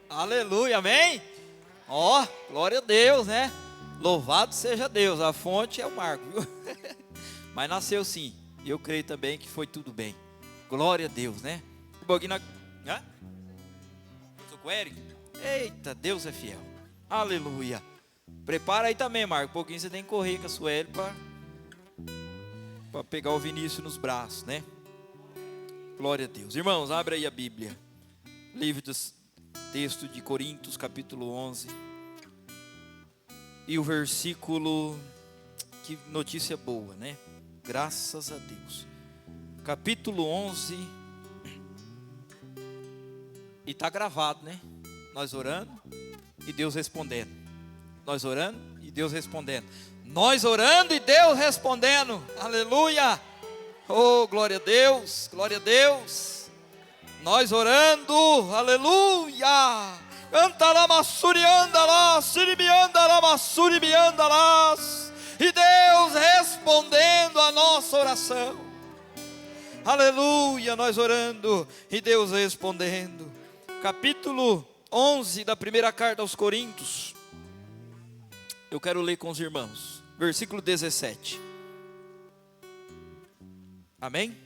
[SPEAKER 1] Aleluia, amém? Ó, glória a Deus, né? Louvado seja Deus. A fonte é o Marco, viu? Mas nasceu sim. E eu creio também que foi tudo bem. Glória a Deus, né? Um pouquinho na... Hã? Estou com o Eric? Eita, Deus é fiel. Aleluia. Prepara aí também, Marco. Um pouquinho você tem que correr com a Sueli para pegar o Vinícius nos braços, né? Glória a Deus. Irmãos, abre aí a Bíblia. Livro do texto de Coríntios, capítulo 11. E o versículo... Que notícia boa, né? Graças a Deus. Capítulo 11. E está gravado, né? Nós orando e Deus respondendo. Nós orando e Deus respondendo. Nós orando e Deus respondendo. Aleluia. Oh, glória a Deus. Glória a Deus. Nós orando. Aleluia. Canta lá, massurianda lá. Siribianda lá, massuribianda lá. E Deus respondendo a nossa oração. Aleluia. Nós orando e Deus respondendo. Capítulo 11 da primeira carta aos Coríntios. Eu quero ler com os irmãos, versículo 17. Amém?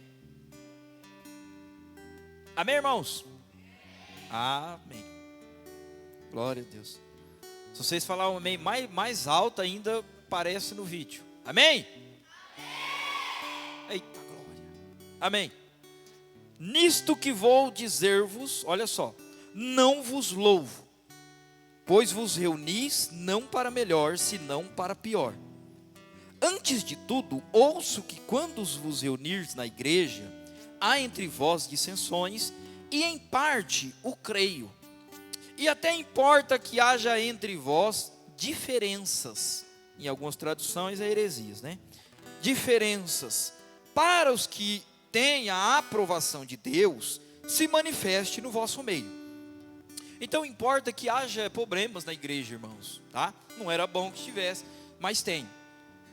[SPEAKER 1] Amém, irmãos? Amém. Glória a Deus. Se vocês falarem amém mais alto ainda, parece no vídeo. Amém? Eita glória. Amém. Nisto que vou dizer-vos, olha só, não vos louvo, pois vos reunis não para melhor, senão para pior. Antes de tudo, ouço que quando vos reunirdes na igreja, há entre vós dissensões, e em parte o creio. E até importa que haja entre vós diferenças. Em algumas traduções é heresias, né? Diferenças. Para os que têm a aprovação de Deus, se manifeste no vosso meio. Então importa que haja problemas na igreja, irmãos, tá? Não era bom que tivesse, mas tem.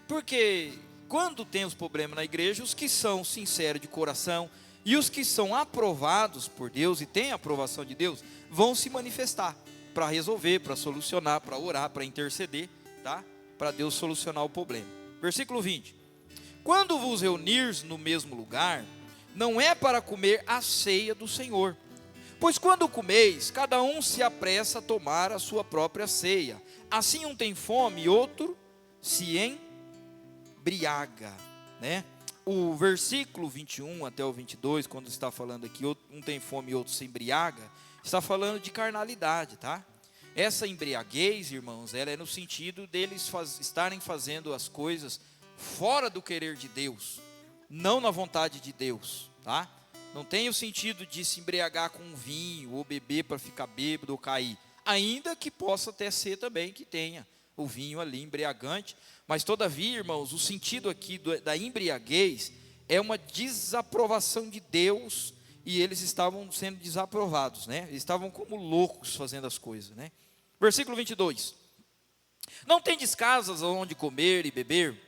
[SPEAKER 1] Porque quando tem os problemas na igreja, os que são sinceros de coração e os que são aprovados por Deus e têm a aprovação de Deus, vão se manifestar para resolver, para solucionar, para orar, para interceder, tá? Para Deus solucionar o problema. Versículo 20. Quando vos reunires no mesmo lugar, não é para comer a ceia do Senhor. Pois quando comeis, cada um se apressa a tomar a sua própria ceia. Assim um tem fome e outro se embriaga, né? O versículo 21 até o 22, quando está falando aqui, um tem fome e outro se embriaga, está falando de carnalidade, tá? Essa embriaguez, irmãos, ela é no sentido deles estarem fazendo as coisas fora do querer de Deus, não na vontade de Deus, tá? Não tem o sentido de se embriagar com vinho, ou beber para ficar bêbado ou cair, ainda que possa até ser também que tenha o vinho ali embriagante, mas todavia, irmãos, o sentido aqui da embriaguez é uma desaprovação de Deus, e eles estavam sendo desaprovados, né? Eles estavam como loucos fazendo as coisas, né? Versículo 22. Não tendes casas onde comer e beber?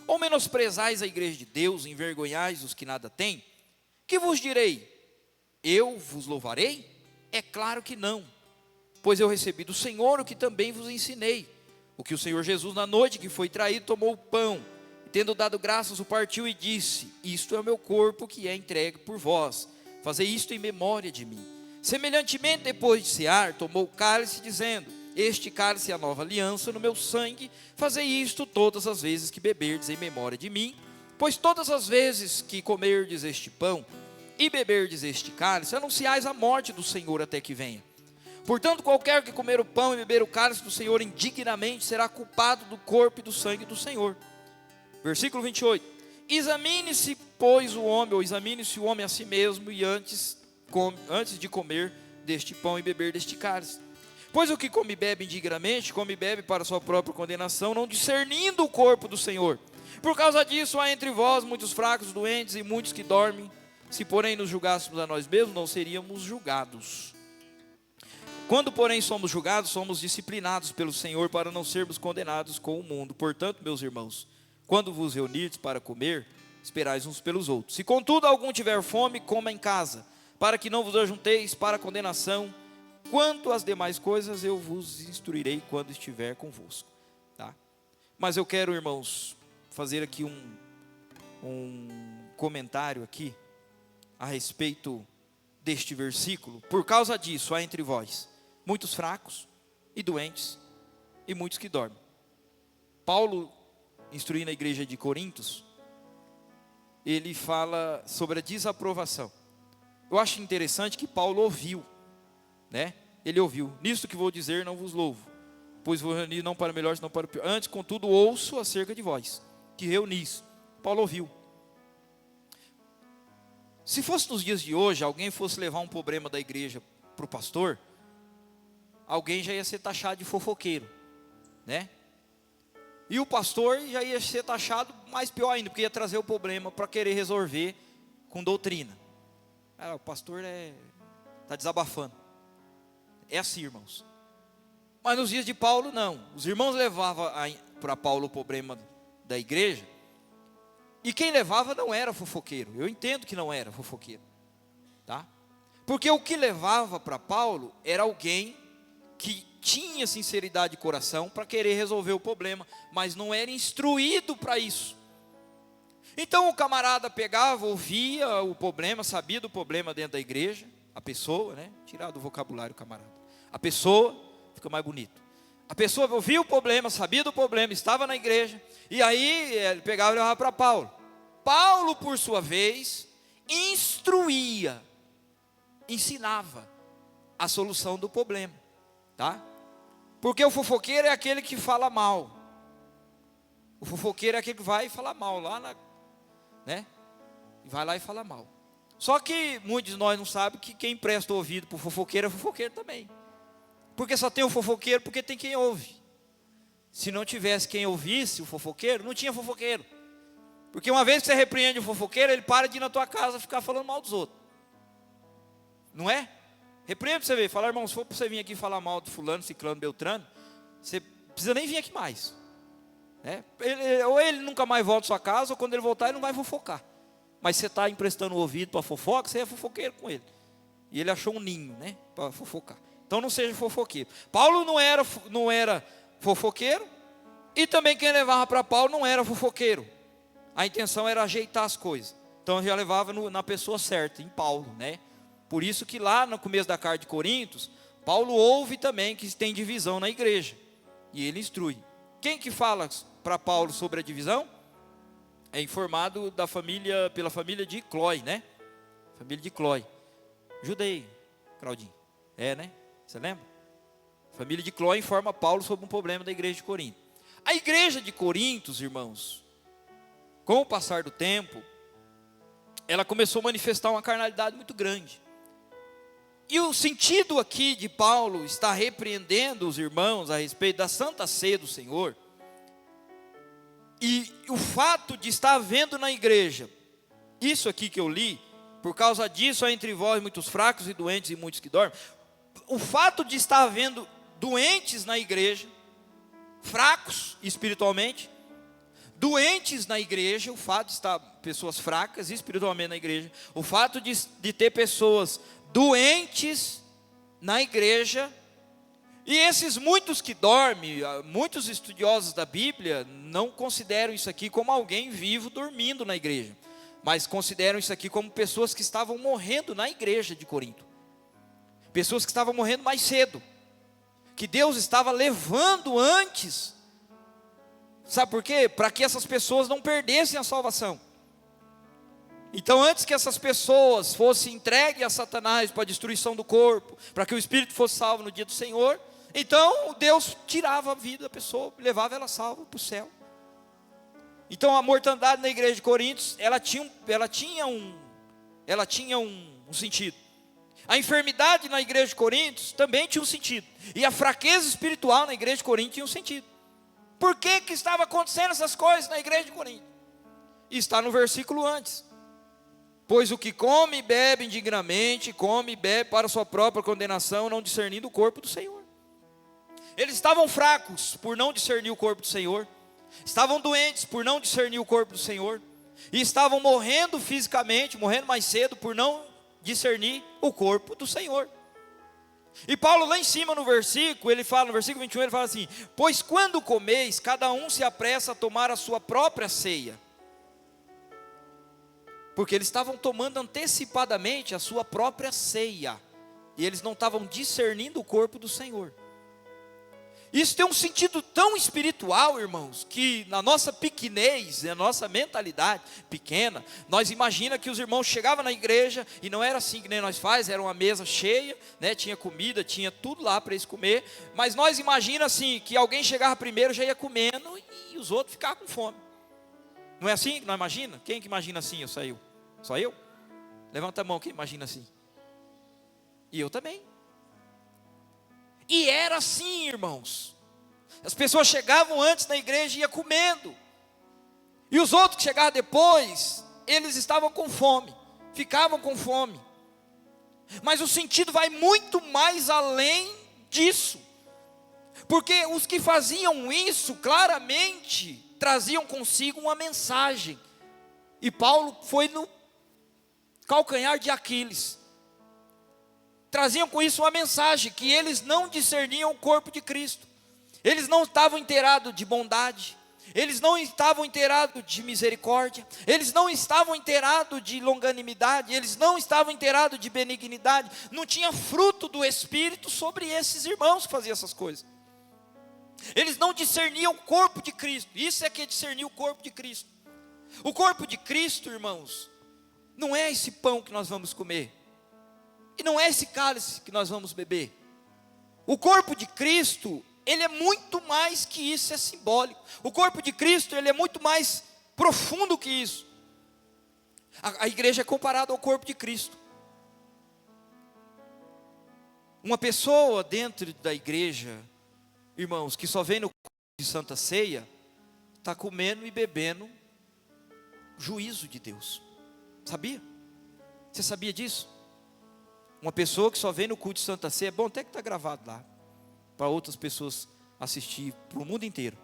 [SPEAKER 1] Ou menosprezais a igreja de Deus, envergonhais os que nada têm? Que vos direi? Eu vos louvarei? É claro que não, pois eu recebi do Senhor o que também vos ensinei. O que o Senhor Jesus, na noite que foi traído, tomou o pão, e tendo dado graças, o partiu e disse: isto é o meu corpo que é entregue por vós, fazei isto em memória de mim. Semelhantemente, depois de cear, tomou o cálice, dizendo: este cálice é a nova aliança no meu sangue, fazei isto todas as vezes que beberdes em memória de mim. Pois todas as vezes que comerdes este pão e beberdes este cálice, anunciais a morte do Senhor até que venha. Portanto, qualquer que comer o pão e beber o cálice do Senhor indignamente, será culpado do corpo e do sangue do Senhor. Versículo 28. Examine-se, pois, o homem, ou examine-se o homem a si mesmo, e antes de comer deste pão e beber deste cálice. Pois o que come e bebe indignamente, come e bebe para sua própria condenação, não discernindo o corpo do Senhor. Por causa disso, há entre vós muitos fracos, doentes e muitos que dormem. Se, porém, nos julgássemos a nós mesmos, não seríamos julgados. Quando, porém, somos julgados, somos disciplinados pelo Senhor para não sermos condenados com o mundo. Portanto, meus irmãos, quando vos reunirdes para comer, esperais uns pelos outros. Se, contudo, algum tiver fome, coma em casa, para que não vos ajunteis para a condenação. Quanto às demais coisas, eu vos instruirei quando estiver convosco. Tá? Mas eu quero, irmãos, fazer aqui um comentário aqui a respeito deste versículo. Por causa disso, há entre vós muitos fracos e doentes e muitos que dormem. Paulo, instruindo a igreja de Corintos, ele fala sobre a desaprovação. Eu acho interessante que Paulo ouviu, né? Ele ouviu: nisto que vou dizer não vos louvo, pois vou reunir não para melhor, senão para o pior. Antes, contudo, ouço acerca de vós, que reunis. Paulo ouviu. Se fosse nos dias de hoje, alguém fosse levar um problema da igreja para o pastor, alguém já ia ser taxado de fofoqueiro, né? E o pastor já ia ser taxado mais pior ainda, porque ia trazer o problema para querer resolver com doutrina. O pastor está desabafando. É assim, irmãos. Mas nos dias de Paulo, não. Os irmãos levavam para Paulo o problema da igreja, e quem levava não era fofoqueiro. Eu entendo que não era fofoqueiro, tá? Porque o que levava para Paulo era alguém que tinha sinceridade de coração para querer resolver o problema, mas não era instruído para isso. Então o camarada pegava, ouvia o problema, sabia do problema dentro da igreja, a pessoa, né? Tirar do vocabulário camarada. A pessoa, fica mais bonito. A pessoa ouvia o problema, sabia do problema, estava na igreja, e aí ele pegava e levava para Paulo. Paulo, por sua vez, instruía, ensinava a solução do problema, tá? Porque o fofoqueiro é aquele que fala mal. O fofoqueiro é aquele que vai falar mal lá, né? Vai lá e fala mal. Só que muitos de nós não sabem que quem presta ouvido para o fofoqueiro é fofoqueiro também. Porque só tem o fofoqueiro porque tem quem ouve. Se não tivesse quem ouvisse o fofoqueiro, não tinha fofoqueiro. Porque uma vez que você repreende o fofoqueiro, ele para de ir na tua casa ficar falando mal dos outros. Não é? Repreende para você ver. Fala, irmão, se for para você vir aqui falar mal de fulano, ciclano, beltrano, você precisa nem vir aqui mais. Ou ele nunca mais volta à sua casa, ou quando ele voltar ele não vai fofocar. Mas você está emprestando o ouvido para fofoca, você é fofoqueiro com ele. E ele achou um ninho, né, para fofocar. Então não seja fofoqueiro. Paulo não era fofoqueiro, e também quem levava para Paulo não era fofoqueiro. A intenção era ajeitar as coisas. Então já levava na pessoa certa, em Paulo, né? Por isso que lá no começo da carta de Coríntios, Paulo ouve também que tem divisão na igreja. E ele instrui. Quem que fala para Paulo sobre a divisão? É informado pela família de Clói, né? Família de Clói. Judei, Claudinho. Né? Você lembra? A família de Clói informa Paulo sobre um problema da igreja de Corinto. A igreja de Corintos, irmãos, com o passar do tempo, ela começou a manifestar uma carnalidade muito grande. E o sentido aqui de Paulo estar repreendendo os irmãos a respeito da Santa Ceia do Senhor, e o fato de estar havendo na igreja, isso aqui que eu li, por causa disso há entre vós muitos fracos e doentes e muitos que dormem. O fato de estar havendo doentes na igreja, fracos espiritualmente, doentes na igreja, o fato de estar pessoas fracas espiritualmente na igreja, o fato de ter pessoas doentes na igreja, e esses muitos que dormem, muitos estudiosos da Bíblia não consideram isso aqui como alguém vivo dormindo na igreja, mas consideram isso aqui como pessoas que estavam morrendo na igreja de Corinto, pessoas que estavam morrendo mais cedo, que Deus estava levando antes. Sabe por quê? Para que essas pessoas não perdessem a salvação. Então antes que essas pessoas fossem entregues a Satanás para a destruição do corpo, para que o espírito fosse salvo no dia do Senhor, então Deus tirava a vida da pessoa, levava ela salva para o céu. Então a mortandade na igreja de Coríntios, ela tinha um sentido. A enfermidade na igreja de Coríntios também tinha um sentido. E a fraqueza espiritual na igreja de Coríntios tinha um sentido. Por que estava acontecendo essas coisas na igreja de Corinto? Está no versículo antes. Pois o que come e bebe indignamente, come e bebe para sua própria condenação, não discernindo o corpo do Senhor. Eles estavam fracos por não discernir o corpo do Senhor. Estavam doentes por não discernir o corpo do Senhor. E estavam morrendo fisicamente, morrendo mais cedo por não discernir o corpo do Senhor. E Paulo lá em cima no versículo, ele fala, no versículo 21, ele fala assim: pois quando comeis, cada um se apressa a tomar a sua própria ceia. Porque eles estavam tomando antecipadamente a sua própria ceia. E eles não estavam discernindo o corpo do Senhor. Isso tem um sentido tão espiritual, irmãos, que na nossa pequenez, na nossa mentalidade pequena, nós imaginamos que os irmãos chegavam na igreja e não era assim que nem nós faz, era uma mesa cheia, né, tinha comida, tinha tudo lá para eles comer, mas nós imaginamos assim, que alguém chegava primeiro, já ia comendo e os outros ficavam com fome. Não é assim que nós imaginamos? Quem que imagina assim? Só eu? Levanta a mão, quem imagina assim? E eu também. E era assim, irmãos. As pessoas chegavam antes na igreja e iam comendo. E os outros que chegavam depois, eles estavam com fome, ficavam com fome. Mas o sentido vai muito mais além disso. Porque os que faziam isso, claramente, traziam consigo uma mensagem. E Paulo foi no calcanhar de Aquiles. Traziam com isso uma mensagem, que eles não discerniam o corpo de Cristo. Eles não estavam inteirados de bondade. Eles não estavam inteirados de misericórdia. Eles não estavam inteirados de longanimidade. Eles não estavam inteirados de benignidade. Não tinha fruto do Espírito sobre esses irmãos que faziam essas coisas. Eles não discerniam o corpo de Cristo. Isso é que é discernir o corpo de Cristo. O corpo de Cristo, irmãos, não é esse pão que nós vamos comer. E não é esse cálice que nós vamos beber. O corpo de Cristo ele é muito mais que isso, é simbólico. O corpo de Cristo, ele é muito mais profundo que isso. A igreja é comparada ao corpo de Cristo. Uma pessoa dentro da igreja, irmãos, que só vem no culto de Santa Ceia, está comendo e bebendo juízo de Deus. Sabia? Você sabia disso? Uma pessoa que só vem no culto de Santa Ceia, bom, até que está gravado lá, para outras pessoas assistir, para o mundo inteiro.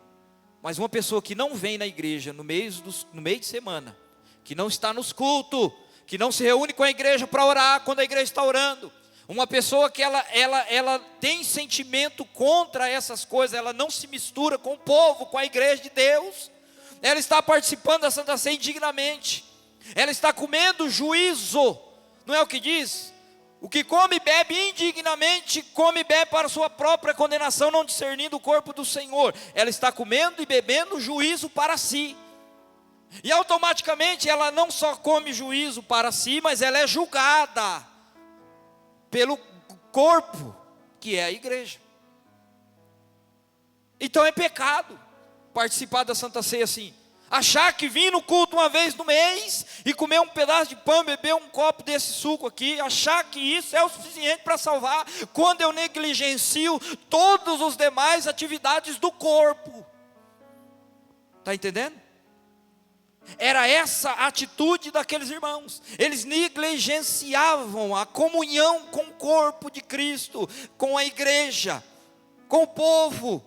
[SPEAKER 1] Mas uma pessoa que não vem na igreja no meio de semana, que não está nos cultos, que não se reúne com a igreja para orar quando a igreja está orando, uma pessoa que ela tem sentimento contra essas coisas, ela não se mistura com o povo, com a igreja de Deus, ela está participando da Santa Ceia indignamente, ela está comendo juízo, não é o que diz? O que come e bebe indignamente, come e bebe para sua própria condenação, não discernindo o corpo do Senhor. Ela está comendo e bebendo juízo para si. E automaticamente ela não só come juízo para si, mas ela é julgada pelo corpo, que é a igreja. Então é pecado participar da Santa Ceia assim. Achar que vir no culto uma vez no mês e comer um pedaço de pão, beber um copo desse suco aqui, achar que isso é o suficiente para salvar, quando eu negligencio todas as demais atividades do corpo. Está entendendo? Era essa a atitude daqueles irmãos. Eles negligenciavam a comunhão com o corpo de Cristo, com a igreja, com o povo.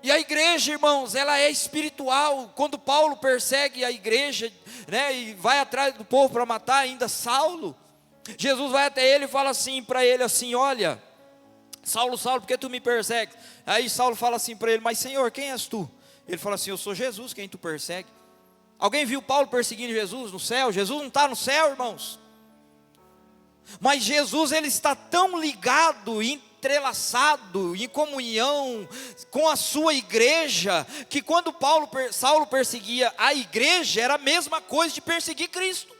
[SPEAKER 1] E a igreja, irmãos, ela é espiritual. Quando Paulo persegue a igreja, né, e vai atrás do povo para matar ainda Saulo, Jesus vai até ele e fala assim para ele assim: olha, Saulo, Saulo, por que tu me persegues? Aí Saulo fala assim para ele: mas Senhor, quem és tu? Ele fala assim: eu sou Jesus, quem tu persegue. Alguém viu Paulo perseguindo Jesus no céu? Jesus não está no céu, irmãos. Mas Jesus, ele está tão ligado, entrelaçado, em comunhão com a sua igreja, que quando Saulo perseguia a igreja, era a mesma coisa de perseguir Cristo.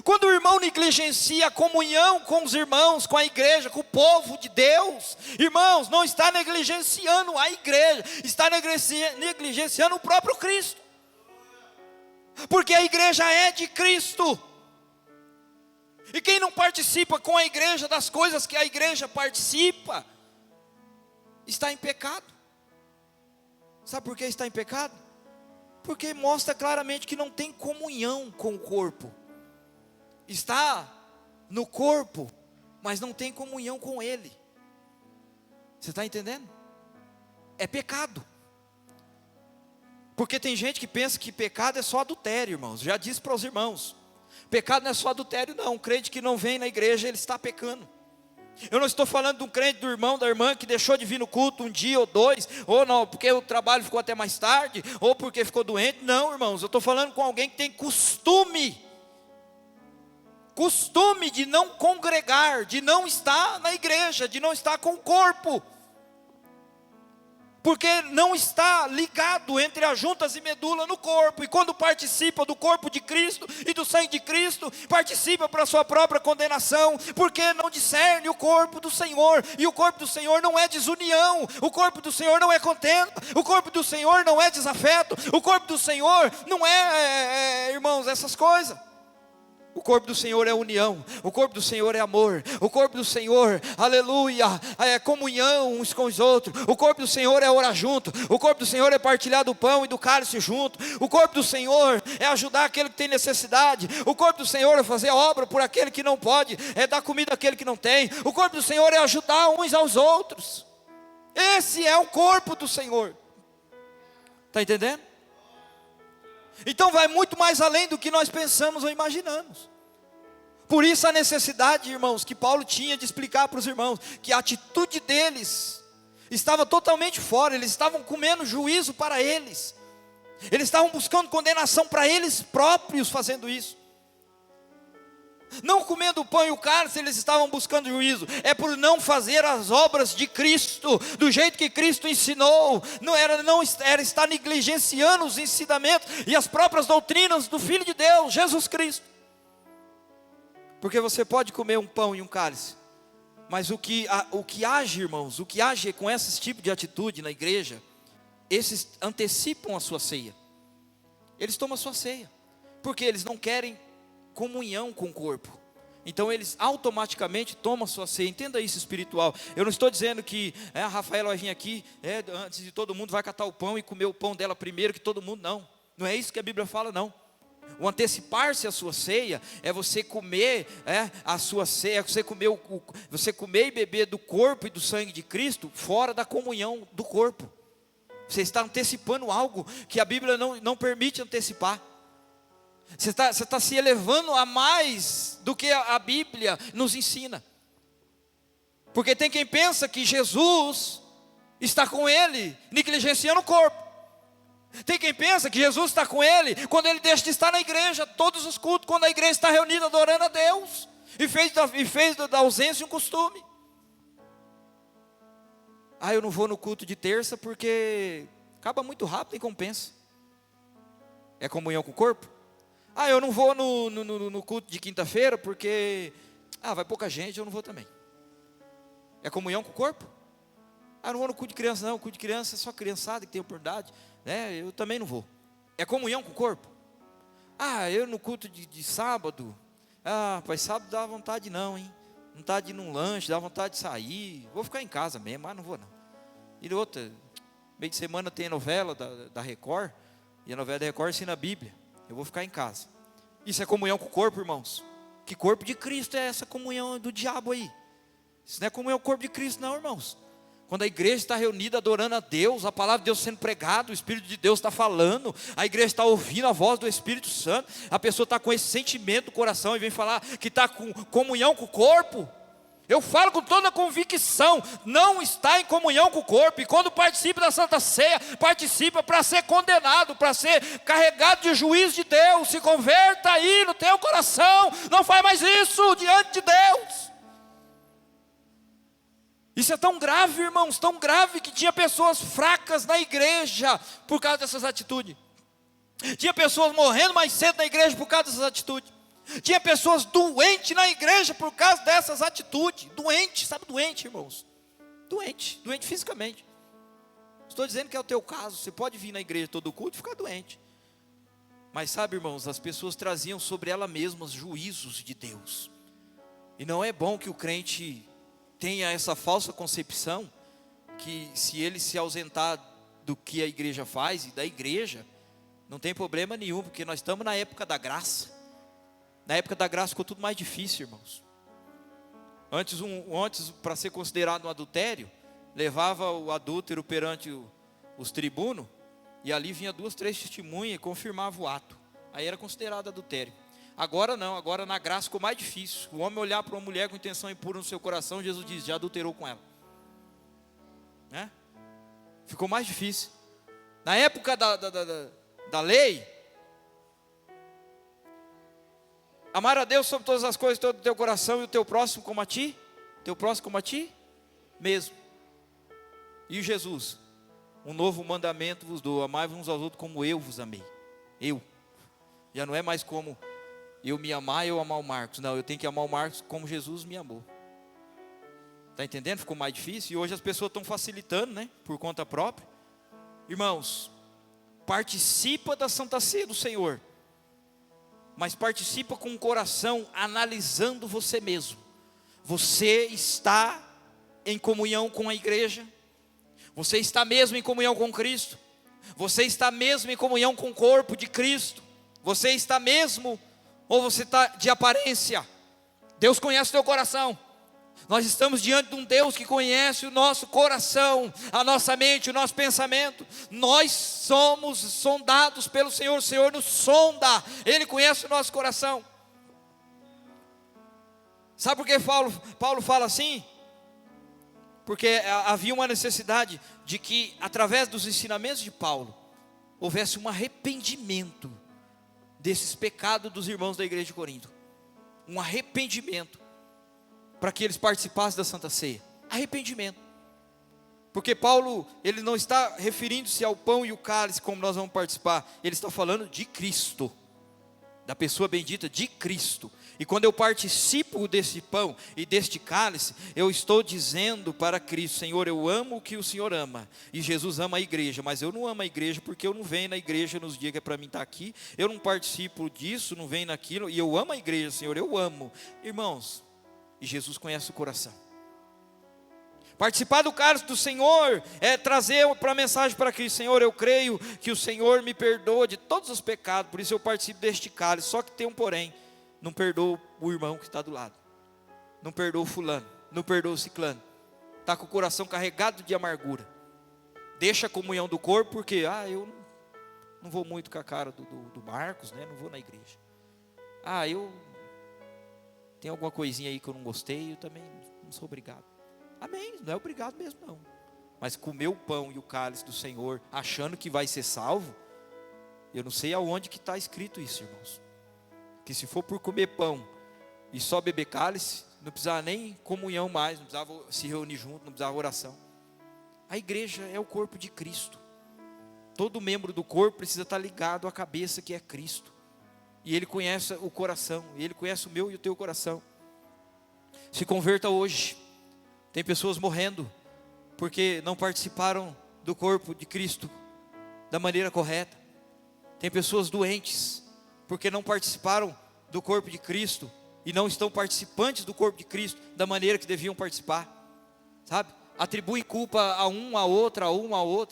[SPEAKER 1] Quando o irmão negligencia a comunhão com os irmãos, com a igreja, com o povo de Deus, irmãos, não está negligenciando a igreja, está negligenciando o próprio Cristo. Porque a igreja é de Cristo. E quem não participa com a igreja das coisas que a igreja participa, está em pecado. Sabe por que está em pecado? Porque mostra claramente que não tem comunhão com o corpo. Está no corpo, mas não tem comunhão com ele. Você está entendendo? É pecado. Porque tem gente que pensa que pecado é só adultério, irmãos. Já disse para os irmãos: pecado não é só adultério não. Um crente que não vem na igreja, ele está pecando. Eu não estou falando de um crente, do irmão, da irmã que deixou de vir no culto um dia ou dois, ou não, porque o trabalho ficou até mais tarde, ou porque ficou doente. Não, irmãos, eu estou falando com alguém que tem costume de não congregar, de não estar na igreja, de não estar com o corpo, porque não está ligado entre as juntas e medula no corpo. E quando participa do corpo de Cristo e do sangue de Cristo, participa para a sua própria condenação, porque não discerne o corpo do Senhor. E o corpo do Senhor não é desunião, o corpo do Senhor não é contenda, o corpo do Senhor não é desafeto, o corpo do Senhor não é irmãos, essas coisas. O corpo do Senhor é união, o corpo do Senhor é amor, o corpo do Senhor, aleluia, é comunhão uns com os outros, o corpo do Senhor é orar junto, o corpo do Senhor é partilhar do pão e do cálice junto, o corpo do Senhor é ajudar aquele que tem necessidade, o corpo do Senhor é fazer obra por aquele que não pode, é dar comida àquele que não tem, o corpo do Senhor é ajudar uns aos outros. Esse é o corpo do Senhor. Está entendendo? Então vai muito mais além do que nós pensamos ou imaginamos. Por isso a necessidade, irmãos, que Paulo tinha de explicar para os irmãos, que a atitude deles estava totalmente fora. Eles estavam comendo juízo para eles, eles estavam buscando condenação para eles próprios fazendo isso. Não comendo o pão e o cálice, eles estavam buscando juízo. É por não fazer as obras de Cristo do jeito que Cristo ensinou. Não era estar negligenciando os ensinamentos e as próprias doutrinas do Filho de Deus, Jesus Cristo. Porque você pode comer um pão e um cálice, Mas o que age, irmãos, o que age com esse tipo de atitude na igreja, esses antecipam a sua ceia. Eles tomam a sua ceia, porque eles não querem comunhão com o corpo. Então eles automaticamente tomam a sua ceia. Entenda isso, espiritual. Eu não estou dizendo que a Rafaela vai vir aqui, antes de todo mundo vai catar o pão e comer o pão dela primeiro que todo mundo. Não, não é isso que a Bíblia fala, não. O antecipar-se à sua ceia é você comer a sua ceia, é você comer e beber do corpo e do sangue de Cristo fora da comunhão do corpo. Você está antecipando algo que a Bíblia não permite antecipar. Você está se elevando a mais do que a Bíblia nos ensina. Porque tem quem pensa que Jesus está com ele, negligenciando o corpo. Tem quem pensa que Jesus está com ele quando ele deixa de estar na igreja, todos os cultos, quando a igreja está reunida adorando a Deus, e fez da ausência um costume. Eu não vou no culto de terça porque acaba muito rápido e compensa. É comunhão com o corpo? Eu não vou no culto de quinta-feira porque vai pouca gente, eu não vou também. É comunhão com o corpo? Eu não vou no culto de criança não, o culto de criança é só criançada que tem oportunidade, eu também não vou. É comunhão com o corpo? Eu no culto de sábado, pai, sábado dá vontade não, hein? Vontade de ir num lanche, dá vontade de sair, vou ficar em casa mesmo, não vou não. E outra, meio de semana tem a novela da Record, e a novela da Record ensina a Bíblia. Eu vou ficar em casa. Isso é comunhão com o corpo, irmãos? Que corpo de Cristo é essa comunhão do diabo aí? Isso não é comunhão com o corpo de Cristo não, irmãos. Quando a igreja está reunida adorando a Deus, a palavra de Deus sendo pregada, o Espírito de Deus está falando, a igreja está ouvindo a voz do Espírito Santo, a pessoa está com esse sentimento do coração e vem falar que está com comunhão com o corpo. Eu falo com toda a convicção, não está em comunhão com o corpo. E quando participa da Santa Ceia, participa para ser condenado, para ser carregado de juízo de Deus. Se converta aí no teu coração, não faz mais isso diante de Deus. Isso é tão grave, irmãos, tão grave que tinha pessoas fracas na igreja por causa dessas atitudes. Tinha pessoas morrendo mais cedo na igreja por causa dessas atitudes. Tinha pessoas doentes na igreja por causa dessas atitudes. Doente, sabe doente, irmãos? Doente fisicamente. Estou dizendo que é o teu caso. Você pode vir na igreja todo culto e ficar doente. Mas sabe, irmãos, as pessoas traziam sobre elas mesmas juízos de Deus. E não é bom que o crente tenha essa falsa concepção que se ele se ausentar do que a igreja faz e da igreja, não tem problema nenhum, porque nós estamos na época da graça. Na época da graça ficou tudo mais difícil, irmãos. Antes para ser considerado um adultério, levava o adúltero perante os tribunos, e ali vinha 2, 3 testemunhas e confirmava o ato. Aí era considerado adultério. Agora não, agora na graça ficou mais difícil. O homem olhar para uma mulher com intenção impura no seu coração, Jesus diz, já adulterou com ela. Ficou mais difícil. Na época da lei, amar a Deus sobre todas as coisas, todo o teu coração, e o teu próximo como a ti, mesmo. E Jesus, um novo mandamento vos dou, amai-vos uns aos outros como eu vos amei. Eu. Já não é mais como eu me amar, eu amar o Marcos. Não, eu tenho que amar o Marcos como Jesus me amou. Está entendendo? Ficou mais difícil. E hoje as pessoas estão facilitando, né? Por conta própria. Irmãos, participa da Santa Ceia do Senhor. Mas participa com o coração analisando você mesmo. Você está em comunhão com a igreja? Você está mesmo em comunhão com Cristo? Você está mesmo em comunhão com o corpo de Cristo? Você está mesmo, ou você está de aparência? Deus conhece o teu coração. Nós estamos diante de um Deus que conhece o nosso coração, a nossa mente, o nosso pensamento. Nós somos sondados pelo Senhor, o Senhor nos sonda, Ele conhece o nosso coração. Sabe por que Paulo fala assim? Porque havia uma necessidade de que, através dos ensinamentos de Paulo, houvesse um arrependimento desses pecados dos irmãos da igreja de Corinto. Um arrependimento, para que eles participassem da Santa Ceia. Arrependimento. Porque Paulo, ele não está referindo-se ao pão e o cálice como nós vamos participar. Ele está falando de Cristo, da pessoa bendita de Cristo. E quando eu participo desse pão e deste cálice, eu estou dizendo para Cristo: Senhor, eu amo o que o Senhor ama. E Jesus ama a igreja, mas eu não amo a igreja porque eu não venho na igreja nos dias que é para mim estar aqui. Eu não participo disso, não venho naquilo. E eu amo a igreja, Senhor, eu amo. Irmãos, e Jesus conhece o coração. Participar do cálice do Senhor é trazer para a mensagem para Cristo: Senhor, eu creio que o Senhor me perdoa de todos os pecados, por isso eu participo deste cálice. Só que tem um porém: não perdoa o irmão que está do lado, não perdoa o fulano, não perdoa o ciclano, está com o coração carregado de amargura, deixa a comunhão do corpo, porque eu não vou muito com a cara do Marcos, né? Não vou na igreja. Eu tenho alguma coisinha aí que eu não gostei, eu também não sou obrigado. Amém, não é obrigado mesmo não. Mas comer o pão e o cálice do Senhor, achando que vai ser salvo, eu não sei aonde que está escrito isso, irmãos. Que se for por comer pão e só beber cálice, não precisava nem comunhão mais, não precisava se reunir junto, não precisava oração. A igreja é o corpo de Cristo. Todo membro do corpo precisa estar ligado à cabeça que é Cristo. E Ele conhece o coração, e Ele conhece o meu e o teu coração. Se converta hoje. Tem pessoas morrendo porque não participaram do corpo de Cristo da maneira correta. Tem pessoas doentes porque não participaram do corpo de Cristo e não estão participantes do corpo de Cristo da maneira que deviam participar, sabe? Atribui culpa a um, a outra,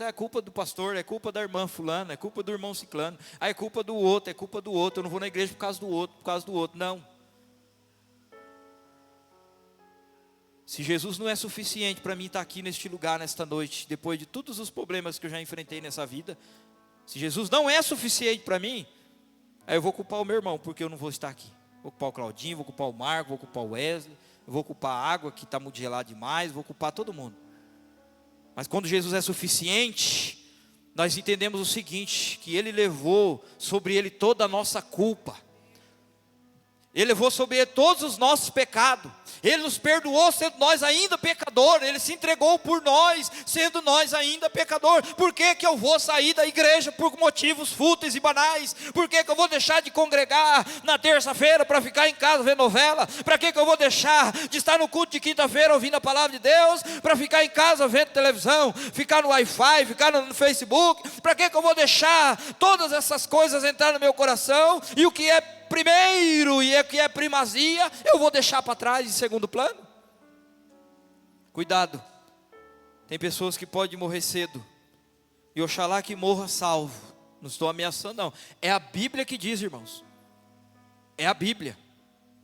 [SPEAKER 1] é culpa do pastor, é culpa da irmã fulana, é culpa do irmão ciclano, é culpa do outro, eu não vou na igreja por causa do outro, não. Se Jesus não é suficiente para mim estar aqui neste lugar, nesta noite, depois de todos os problemas que eu já enfrentei nessa vida, se Jesus não é suficiente para mim, aí eu vou culpar o meu irmão, porque eu não vou estar aqui. Vou culpar o Claudinho, vou culpar o Marco, vou culpar o Wesley, vou culpar a água que está muito gelada demais, vou culpar todo mundo. Mas quando Jesus é suficiente, nós entendemos o seguinte: que Ele levou sobre Ele toda a nossa culpa. Ele levou sobre Ele todos os nossos pecados. Ele nos perdoou sendo nós ainda pecador. Ele se entregou por nós, sendo nós ainda pecador. Por que que eu vou sair da igreja por motivos fúteis e banais? Por que que eu vou deixar de congregar na terça-feira para ficar em casa ver novela? Para que que eu vou deixar de estar no culto de quinta-feira ouvindo a palavra de Deus, para ficar em casa vendo televisão, ficar no Wi-Fi, ficar no Facebook? Para que que eu vou deixar todas essas coisas entrar no meu coração, e o que é primeiro e o que é primazia eu vou deixar para trás em segundo plano? Cuidado, tem pessoas que podem morrer cedo, e oxalá que morra salvo. Não estou ameaçando não, é a Bíblia que diz, irmãos. É a Bíblia.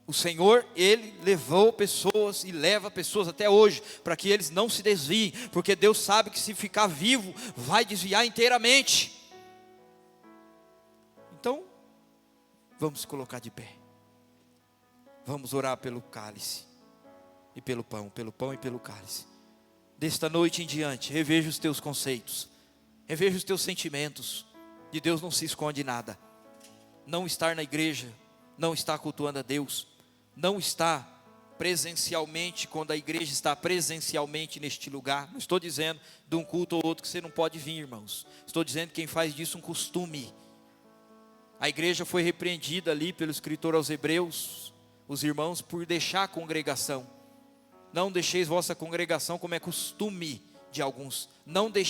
[SPEAKER 1] O Senhor, Ele levou pessoas e leva pessoas até hoje, para que eles não se desviem, porque Deus sabe que se ficar vivo, vai desviar inteiramente. Então, vamos colocar de pé. Vamos orar pelo cálice e pelo pão e pelo cálice. Desta noite em diante, reveja os teus conceitos, reveja os teus sentimentos. De Deus não se esconde nada. Não estar na igreja, não estar cultuando a Deus, não estar presencialmente, quando a igreja está presencialmente neste lugar. Não estou dizendo de um culto ou outro que você não pode vir, irmãos. Estou dizendo que quem faz disso um costume. A igreja foi repreendida ali pelo escritor aos Hebreus, os irmãos, por deixar a congregação. Não deixeis vossa congregação, como é costume de alguns. Não deixeis